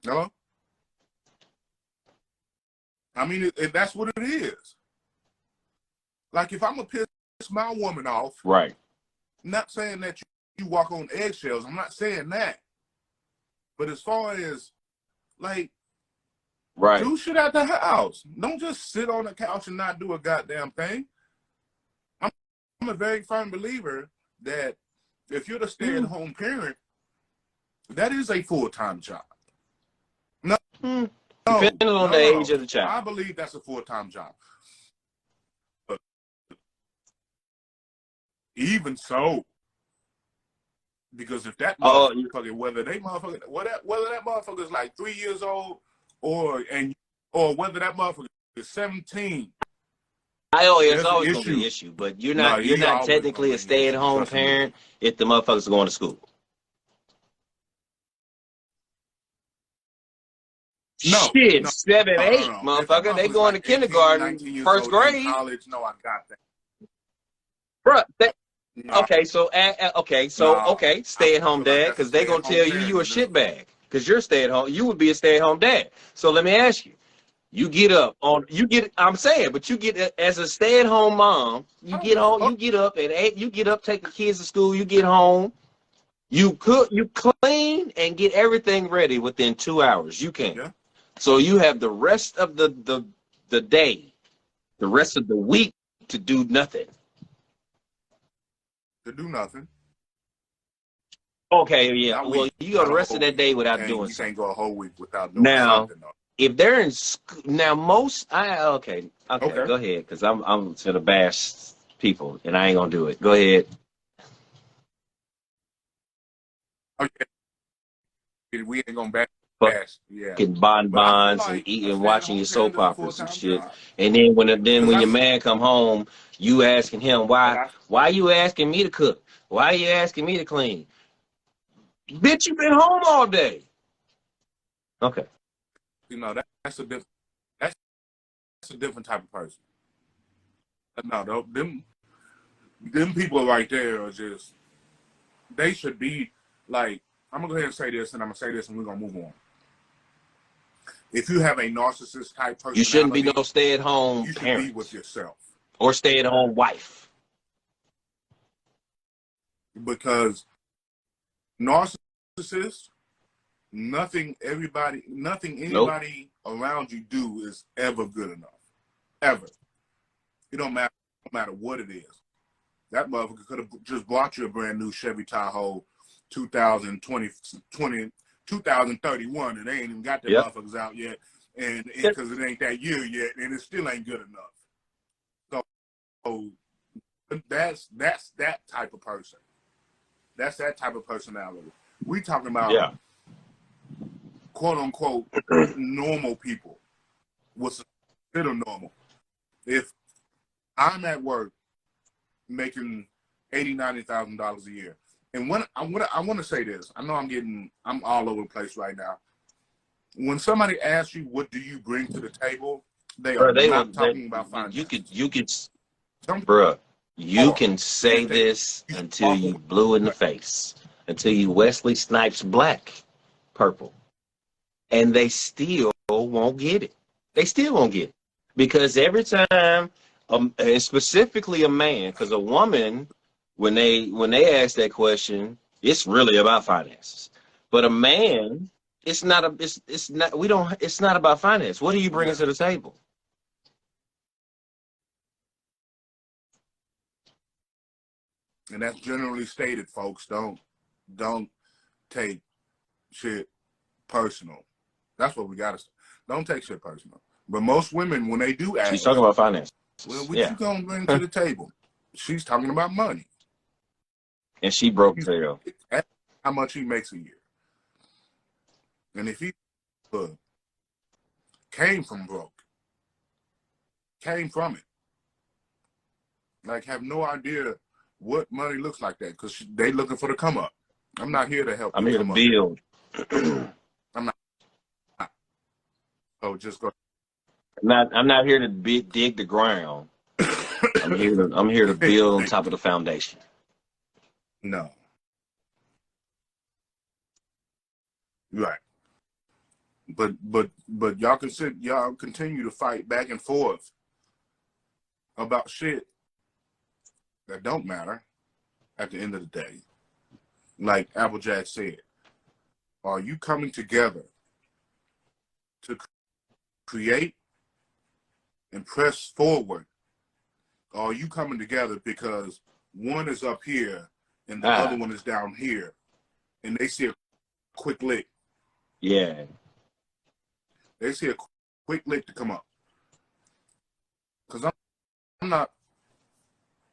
Hello? I mean, that's what it is. Like, if I'm going to piss my woman off, right? Not saying that you walk on eggshells. I'm not saying that. But as far as, like, do shit at the house. Don't just sit on the couch and not do a goddamn thing. I'm a very firm believer that if you're the stay-at-home parent, that is a full-time job. Depending on the age of the child. I believe that's a full-time job. But even so, because if that motherfucker, whether that motherfucker is like 3 years old or whether that motherfucker is 17. It's always gonna be an issue, but you're not technically a stay-at-home parent if the motherfuckers are going to school. No, shit, 7, 8, motherfucker. They going to kindergarten, first grade. College, no, I got that. Bruh, stay-at-home dad, because they gonna tell you a shitbag, because you're stay-at-home. You would be a stay-at-home dad. So let me ask you. I'm saying, but you get as a stay-at-home mom, you get up at 8, you get up, take the kids to school, you get home, you cook, you clean, and get everything ready within 2 hours. You can. Yeah. So you have the rest of the day, the rest of the week to do nothing. Okay, yeah. Well, you go the rest of that day without doing something. You can't go a whole week without doing something. If they're in school, now okay, go ahead, because I'm gonna bash people and I ain't gonna do it. Go ahead. Okay, we ain't gonna bash. Yeah, getting bonbons and eating, watching your soap operas and shit. And then when your man come home, you asking him why you asking me to cook? Why you asking me to clean? Bitch, you been home all day. Okay. You know, that's a different type of person. No, them people right there are just, they should be like, I'm gonna go ahead and say this, and I'm gonna say this, and we're gonna move on. If you have a narcissist type personality, you shouldn't be no stay-at-home you should parent. Be with yourself or stay-at-home wife. Because narcissists, nothing anybody around you do is ever good enough. Ever. It don't matter what it is. That motherfucker could have just bought you a brand new Chevy Tahoe 2031, and they ain't even got the motherfuckers out yet, and because it ain't that year yet, and it still ain't good enough. So that's that type of person. That's that type of personality. We talking about quote unquote normal people. What's considered normal? If I'm at work making $80,000-$90,000 a year. And when I want to say this, I know I'm all over the place right now. When somebody asks you, what do you bring to the table? They are not talking about finance. You can say this until you blue in the face, until you Wesley Snipes black, purple, and they still won't get it. They still won't get it because every time, and specifically a man, because a woman, when they ask that question, it's really about finances. But a man, it's not about finance. What are you bringing to the table? And that's generally stated, folks. Don't take shit personal. That's what we gotta say. Don't take shit personal. But most women, when they do ask, she's talking about finance. Well, what you gonna bring to the table? She's talking about money. And she broke zero. How much he makes a year. And if he came from it, like have no idea what money looks like that, because they looking for the come up. I'm not here to help. I'm here to build. I'm not. Oh, just go. I'm not here to dig the ground. I'm here to build on top of the foundation. No. Right. But y'all continue to fight back and forth about shit that don't matter at the end of the day. Like Applejack said, are you coming together to create and press forward? Or are you coming together because one is up here and the other one is down here and they see a quick lick? Yeah. They see a quick lick to come up. Because I'm not,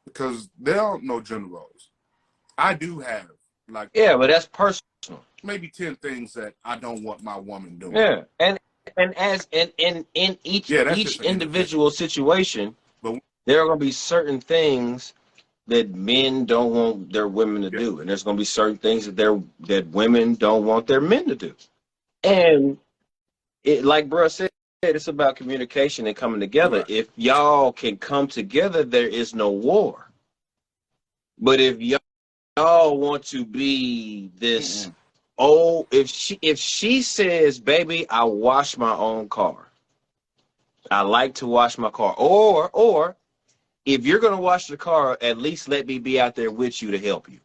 because there are no gender roles. I do have, like, yeah, but that's personal. Maybe 10 things that I don't want my woman doing. Yeah, and in each individual situation, but there are going to be certain things that men don't want their women to do, and there's going to be certain things that women don't want their men to do. And it, like bro said, it's about communication and coming together. Right. If y'all can come together, there is no war. But if y'all want to be this, if she says, baby, I wash my own car, I like to wash my car, or if you're gonna wash the car, at least let me be out there with you to help you.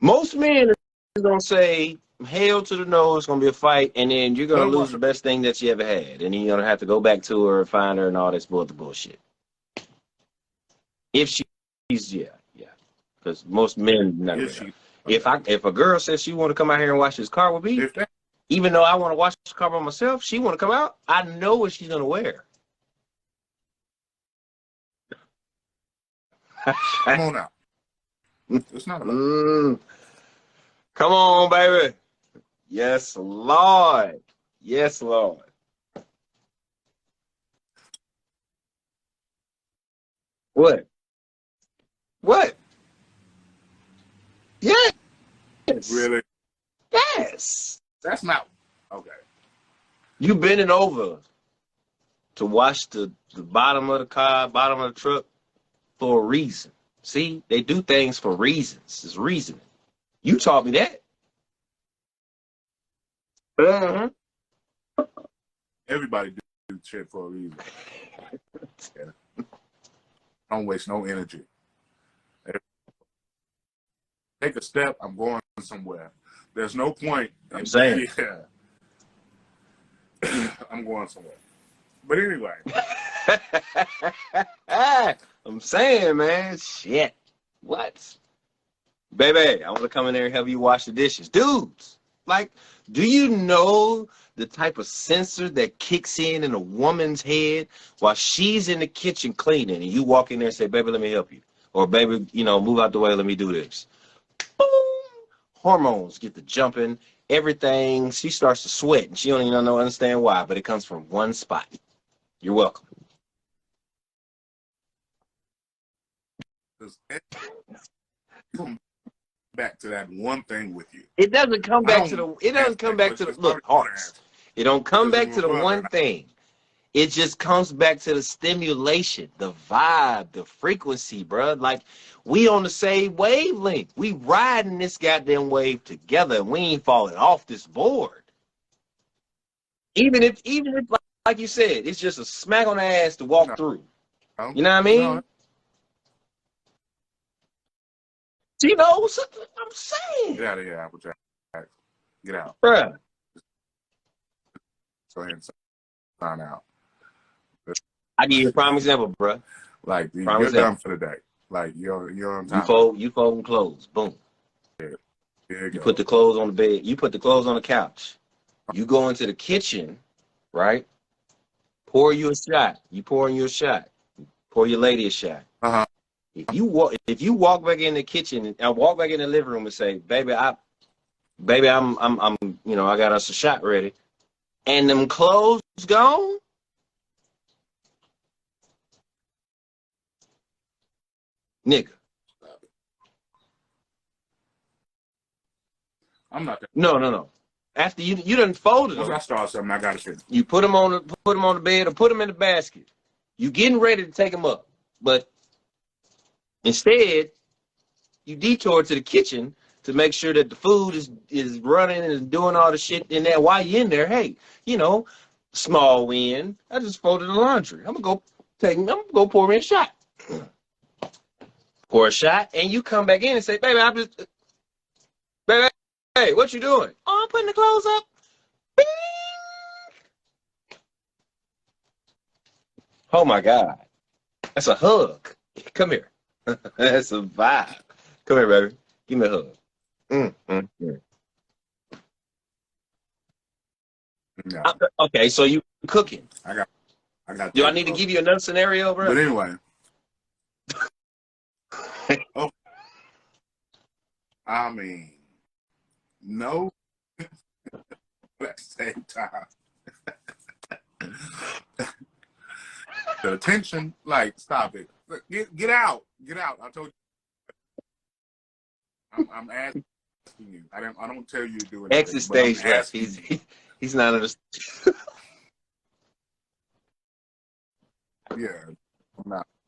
Most men are gonna say, hell to the no, it's gonna be a fight, and then you're gonna lose the best thing that you ever had, and then you're gonna have to go back to her and find her and all this bullshit. If she's because most men never. If a girl says she want to come out here and wash this car with me, even though I want to wash the car by myself, she want to come out, I know what she's gonna wear. Come on out. It's not about come on, baby. Yes, Lord. Yes, Lord. What? Yes. Really? Yes. That's not okay. You bending over to wash the bottom of the car, bottom of the truck for a reason. See, they do things for reasons. It's reasoning. You taught me that. Everybody do shit for a reason. Don't waste no energy. Take a step, I'm going somewhere. There's no point. I'm saying. Yeah. I'm going somewhere. But anyway. I'm saying, man. Shit. What? Baby, I want to come in there and help you wash the dishes. Dudes, like, do you know the type of sensor that kicks in a woman's head while she's in the kitchen cleaning and you walk in there and say, baby, let me help you. Or baby, move out the way, let me do this. Boom! Hormones get to jumping, everything. She starts to sweat and she don't even understand why, but it comes from one spot. You're welcome. Back to that one thing with you. It doesn't come back to the. It doesn't come back to the. Look, hearts. It don't come back to the one thing. It just comes back to the stimulation, the vibe, the frequency, bro. Like, we on the same wavelength. We riding this goddamn wave together, and we ain't falling off this board. Even if like you said, it's just a smack on the ass to walk through. You know what I mean? No. You know what I'm saying? Get out of here, Applejack. Get out. Bruh. Go ahead and sign out. I give you a prime example, bruh. Like, Prime you're example. done for the day. Like, you're on time. You fold clothes. Boom. Here you You go. put the clothes on the bed. You put the clothes on the couch. You go into the kitchen, right? Pour you a shot. You pouring you a shot. Pour your lady a shot. Uh-huh. If you walk back in the kitchen and walk back in the living room and say, baby, I'm you know, I got us a shot ready, and them clothes gone. Nigga. I'm not that. No. After you done folded Once them, I start something, I gotta finish. you put them on the bed or put them in the basket. You getting ready to take them up, but instead you detour to the kitchen to make sure that the food is running and doing all the shit in there. While you're in there, hey, you know, small win. I just folded the laundry. I'm gonna go pour me a shot. Pour a shot, and you come back in and say, baby, baby, hey, what you doing? Oh, I'm putting the clothes up. Bing! Oh my God. That's a hug. Come here. That's a vibe. Come here, baby. Give me a hug. No, Okay, so you cooking. I got. Do I need to give you another scenario, bro? But anyway. Oh, I mean, no. At the same time, the attention, like, stop it. Look, get out, I told you. I'm asking you. I don't tell you to do it. Exit stage left. He's not understanding. Yeah,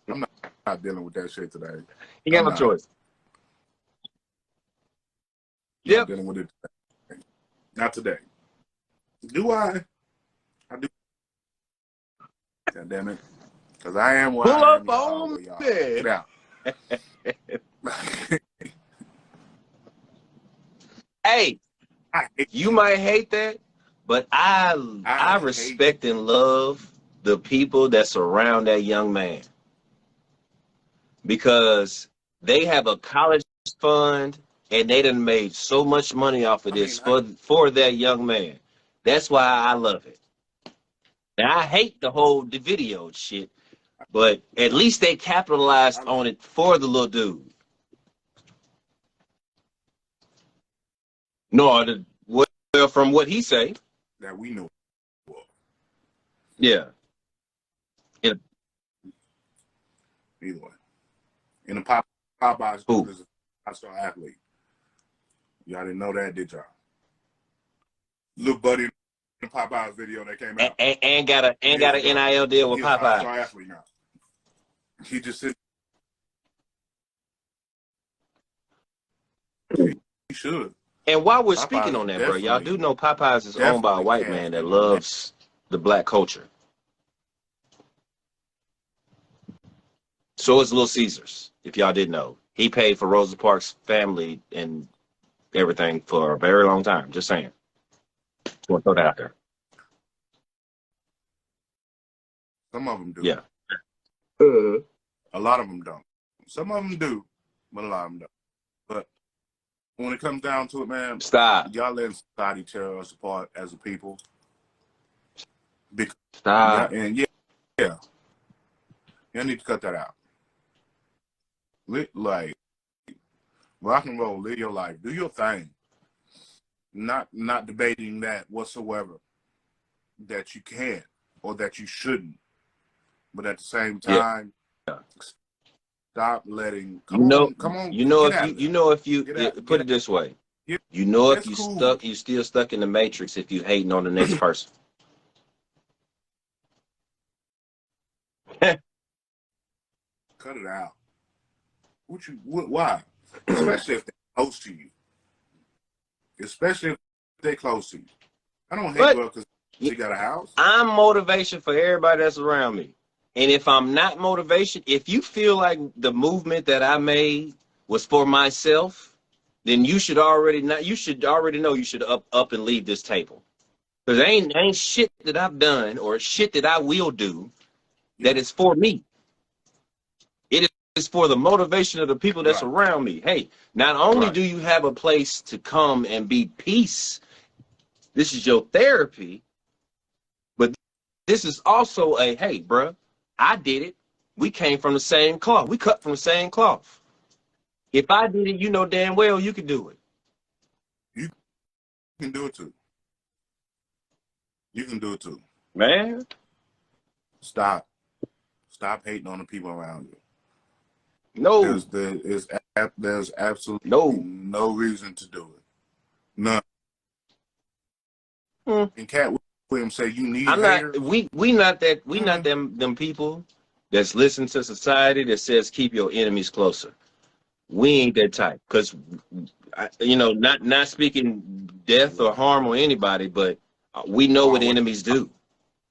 I'm not dealing with that shit today. You got no choice. Yep. Not dealing with it today. Not today. Do I? I do. God damn it. Because I am what Pull I up am. Y'all. on Y'all. me. Get out. Hey, you might hate that, but I respect and love the people that surround that young man, because they have a college fund and they done made so much money off of this for that young man. That's why I love it. Now, I hate the video shit, but at least they capitalized on it for the little dude. No, well, from what he say, that we know. yeah. Either way. In the Popeyes, Who? is a five-star athlete. Y'all didn't know that, did y'all? Little buddy in the Popeyes video that came out. And got an NIL deal with He's a Popeye. five-star athlete now. He just said he should. And while we're Popeyes speaking on that, bro, y'all do know Popeyes is owned by a white man that loves the black culture. So is Little Caesars, if y'all didn't know. He paid for Rosa Parks' family and everything for a very long time. Just saying. Just want to throw that out there. Some of them do. Yeah. A lot of them don't. Some of them do, but a lot of them don't. But when it comes down to it, man, Stop. y'all letting society tear us apart as a people. Stop. Yeah, and yeah. You need to cut that out. Like, rock and roll, live your life, do your thing. Not debating that whatsoever, that you can or that you shouldn't. But at the same time, stop letting. Come on. You know if you put it this way. You know if you still stuck in the matrix if you hating on the next person. cut it out. Why? Especially if they're close to you. Especially if they're close to you. I don't hate her because she got a house. I'm motivation for everybody that's around me. And if I'm not motivation, if you feel like the movement that I made was for myself, then you should already know you should up and leave this table. Because there ain't shit that I've done or shit that I will do that is for me. It is for the motivation of the people that's around me. Hey, not only do you have a place to come and be peace, this is your therapy, but this is also a, hey, bruh, I did it. We came from the same cloth. We cut from the same cloth. If I did it, you know damn well you can do it. You can do it too. You can do it too. Man. Stop hating on the people around you. No. There's absolutely no reason to do it. None. And Cat Williams say you need haters. We not them people that's listening to society that says keep your enemies closer. We ain't that type. Because not speaking death or harm on anybody, but we know what enemies do.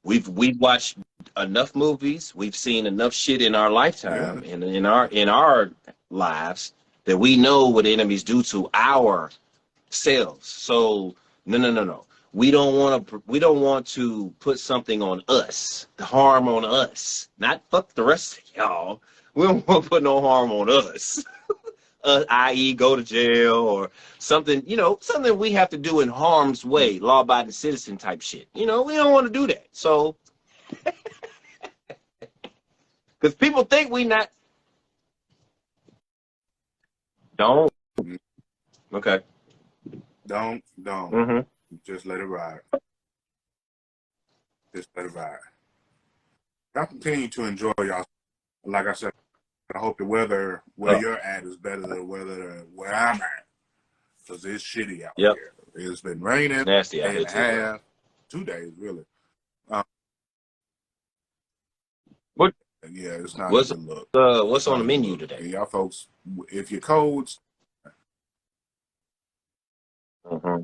We've watched enough movies. We've seen enough shit in our lifetime and in our lives that we know what enemies do to our selves. So no. We don't want to put something on us, the harm on us. Not fuck the rest of y'all. We don't want to put no harm on us. I.e. go to jail or something, something we have to do in harm's way, law-abiding citizen type shit. We don't want to do that. So, because people think we not. Don't. Okay. Don't. Mm-hmm. Just let it ride. Just let it ride. Y'all continue to enjoy y'all. Like I said, I hope the weather where you're at is better than the weather where I'm at. Because it's shitty out here. It's been raining. Nasty out day and a here half. 2 days, really. What? Yeah, it's not a good look. What's on the menu today? Y'all folks, if you're cold. Mm-hmm.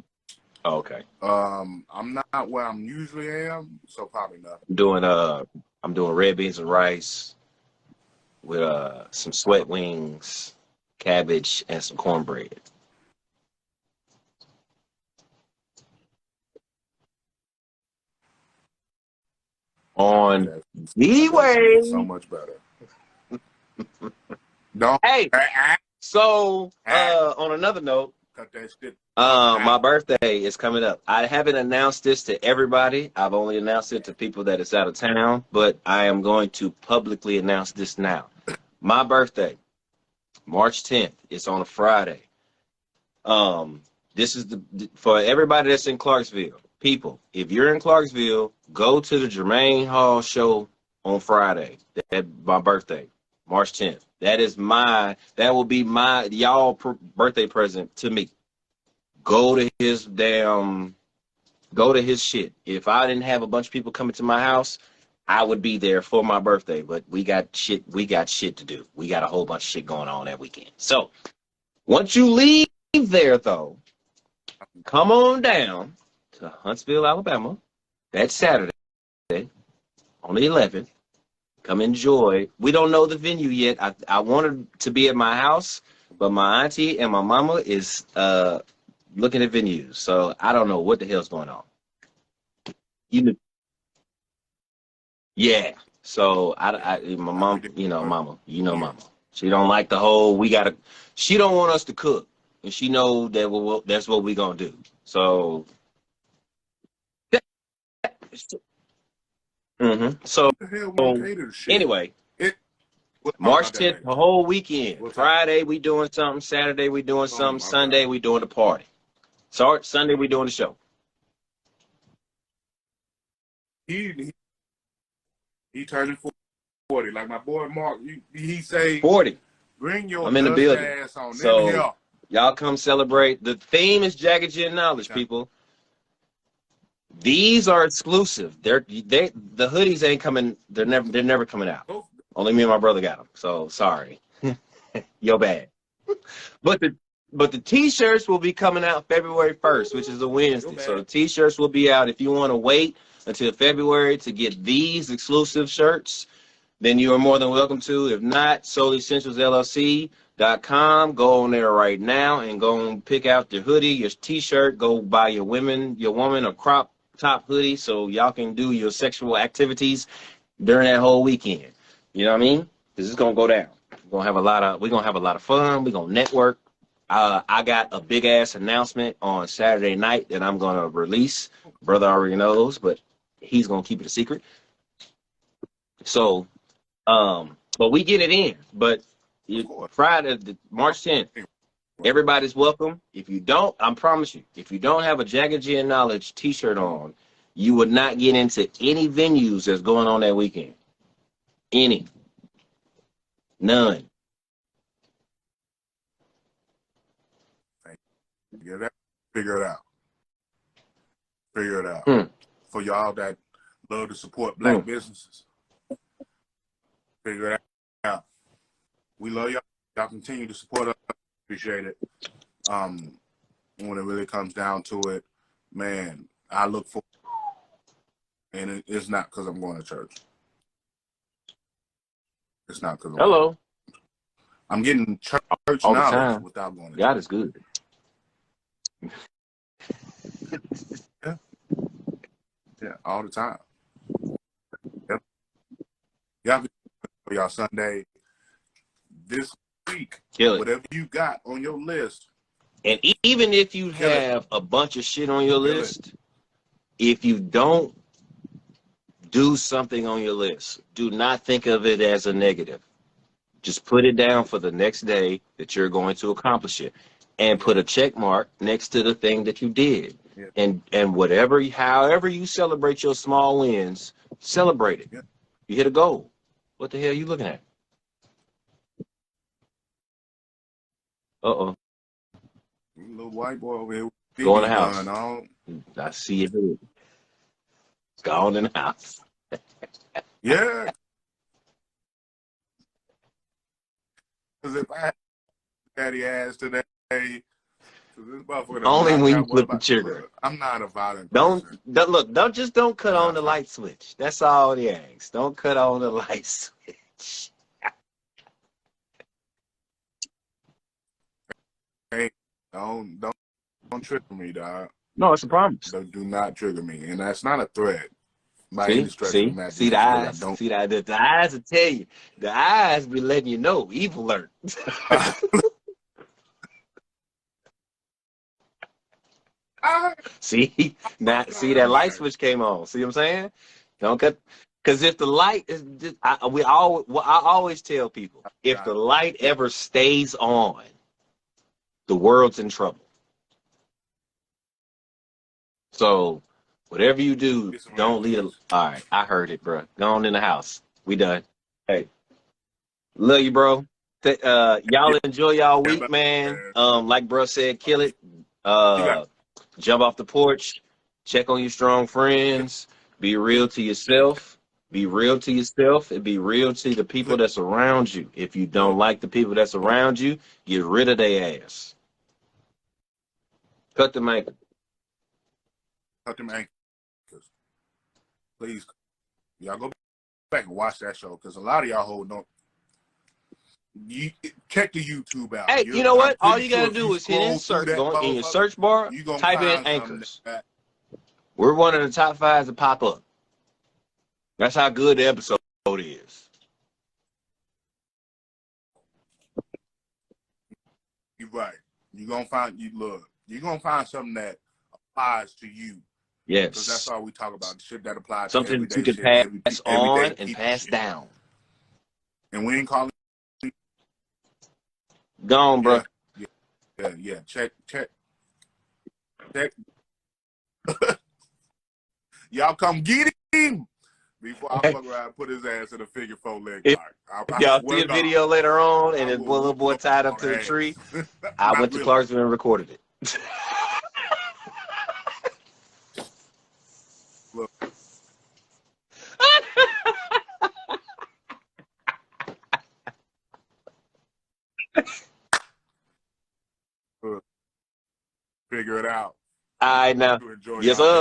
Oh, okay. I'm not where I'm usually am, so probably nothing. I'm doing red beans and rice with some sweat wings, cabbage, and some cornbread. On the way. So much better. Don't. Hey. So on another note. Cut that shit. My birthday is coming up. I haven't announced this to everybody. I've only announced it to people that is out of town, but I am going to publicly announce this now. My birthday, March 10th. It's on a Friday. This is for everybody that's in Clarksville. People, if you're in Clarksville, go to the Jermaine Hall show on Friday. That's my birthday, March 10th. That will be my y'all birthday present to me. Go to his shit. If I didn't have a bunch of people coming to my house, I would be there for my birthday. But we got shit to do. We got a whole bunch of shit going on that weekend. So once you leave there though, come on down to Huntsville, Alabama. That's Saturday on the 11th. Come enjoy. We don't know the venue yet. I wanted to be at my house, but my auntie and my mama is looking at venues. So I don't know what the hell's going on. Yeah. So my mom, mama, mama. She don't like the whole she don't want us to cook. And she know that that's what we gonna do. So So anyway, March 10th, the whole weekend. Friday we doing something. Saturday we doing something. Sunday we doing the party. Sunday we doing the show. He turning 40. Like my boy Mark, he say 40. Bring your I'm in the building. Ass on So here. y'all come celebrate. The theme is Jagged Gin Knowledge, people. These are exclusive. The hoodies ain't coming. They're never coming out. Only me and my brother got them. So sorry. Yo bad. But the t-shirts will be coming out February 1st, which is a Wednesday. So the t-shirts will be out. If you want to wait until February to get these exclusive shirts, then you are more than welcome to. If not, SoulEssentialsLLC.com. Go on there right now and go and pick out your hoodie, your t-shirt. Go buy your woman a crop top hoodie so y'all can do your sexual activities during that whole weekend. You know what I mean? This is gonna go down. We're gonna have a lot of fun. We're gonna network. I got a big ass announcement on Saturday night that I'm gonna release. Brother already knows, but he's gonna keep it a secret. So, but we get it in. But Friday, March 10th, everybody's welcome. If you don't, I promise you, if you don't have a Jagged Gin Knowledge t-shirt on, you would not get into any venues that's going on that weekend. Any. None. Figure it out. Figure it out. For y'all that love to support black businesses, figure it out. We love y'all. Y'all continue to support us. Appreciate it. When it really comes down to it, man, I look for, and it's not because I'm going to church. It's not because I'm getting church all the knowledge time without going to God church. is good. Yeah, all the time. Yep. Y'all for y'all Sunday this week. Whatever you got on your list. And even if you have a bunch of shit on your list, if you don't do something on your list, do not think of it as a negative. Just put it down for the next day that you're going to accomplish it, and put a check mark next to the thing that you did. Yeah. And however you celebrate your small wins, celebrate it. Yeah. You hit a goal. What the hell are you looking at? Uh-oh. Little white boy over here. Go in the house. I see it. Go on in the house. Yeah. Because if I had daddy ass today, only when you flip the trigger. I'm not a violent person. Don't cut on the light switch. That's all the asks. Don't cut on the light switch. Hey, don't trigger me, dog. No, it's a promise. Do not trigger me, and that's not a threat. See the eyes. See that the eyes will tell you. The eyes be letting you know. Evil alert. See that light switch came on. See what I'm saying? Don't cut. Because if the light is, I always tell people, if the light ever stays on, the world's in trouble. So whatever you do, don't leave it. All right, I heard it, bro. Go on in the house. We done. Hey, love you, bro. Y'all enjoy y'all week, man. Like bro said, kill it. Jump off the porch. Check on your strong friends. Be real to yourself. Be real to yourself and be real to the people that's around you. If you don't like the people that's around you, get rid of their ass. Cut them ankles. Cut them ankles. Please, y'all go back and watch that show because a lot of y'all don't. Check the YouTube out. Hey, you know what? All you gotta do is hit insert, go in your search bar, type in Anchors. We're one of the top 5 to pop up. That's how good the episode is. You're right. You're gonna find something that applies to you. Yes. Because that's all we talk about. The shit that applies something to that you can pass on and pass down. And we ain't calling. Gone, bro. Yeah. Check. Y'all come get him before I fuck around and put his ass in a figure 4 leg park. Y'all see a video later on and this little boy tied up to the tree. I went to Clarksville and recorded it. Look. right, now. To enjoy Yes, y'all sir.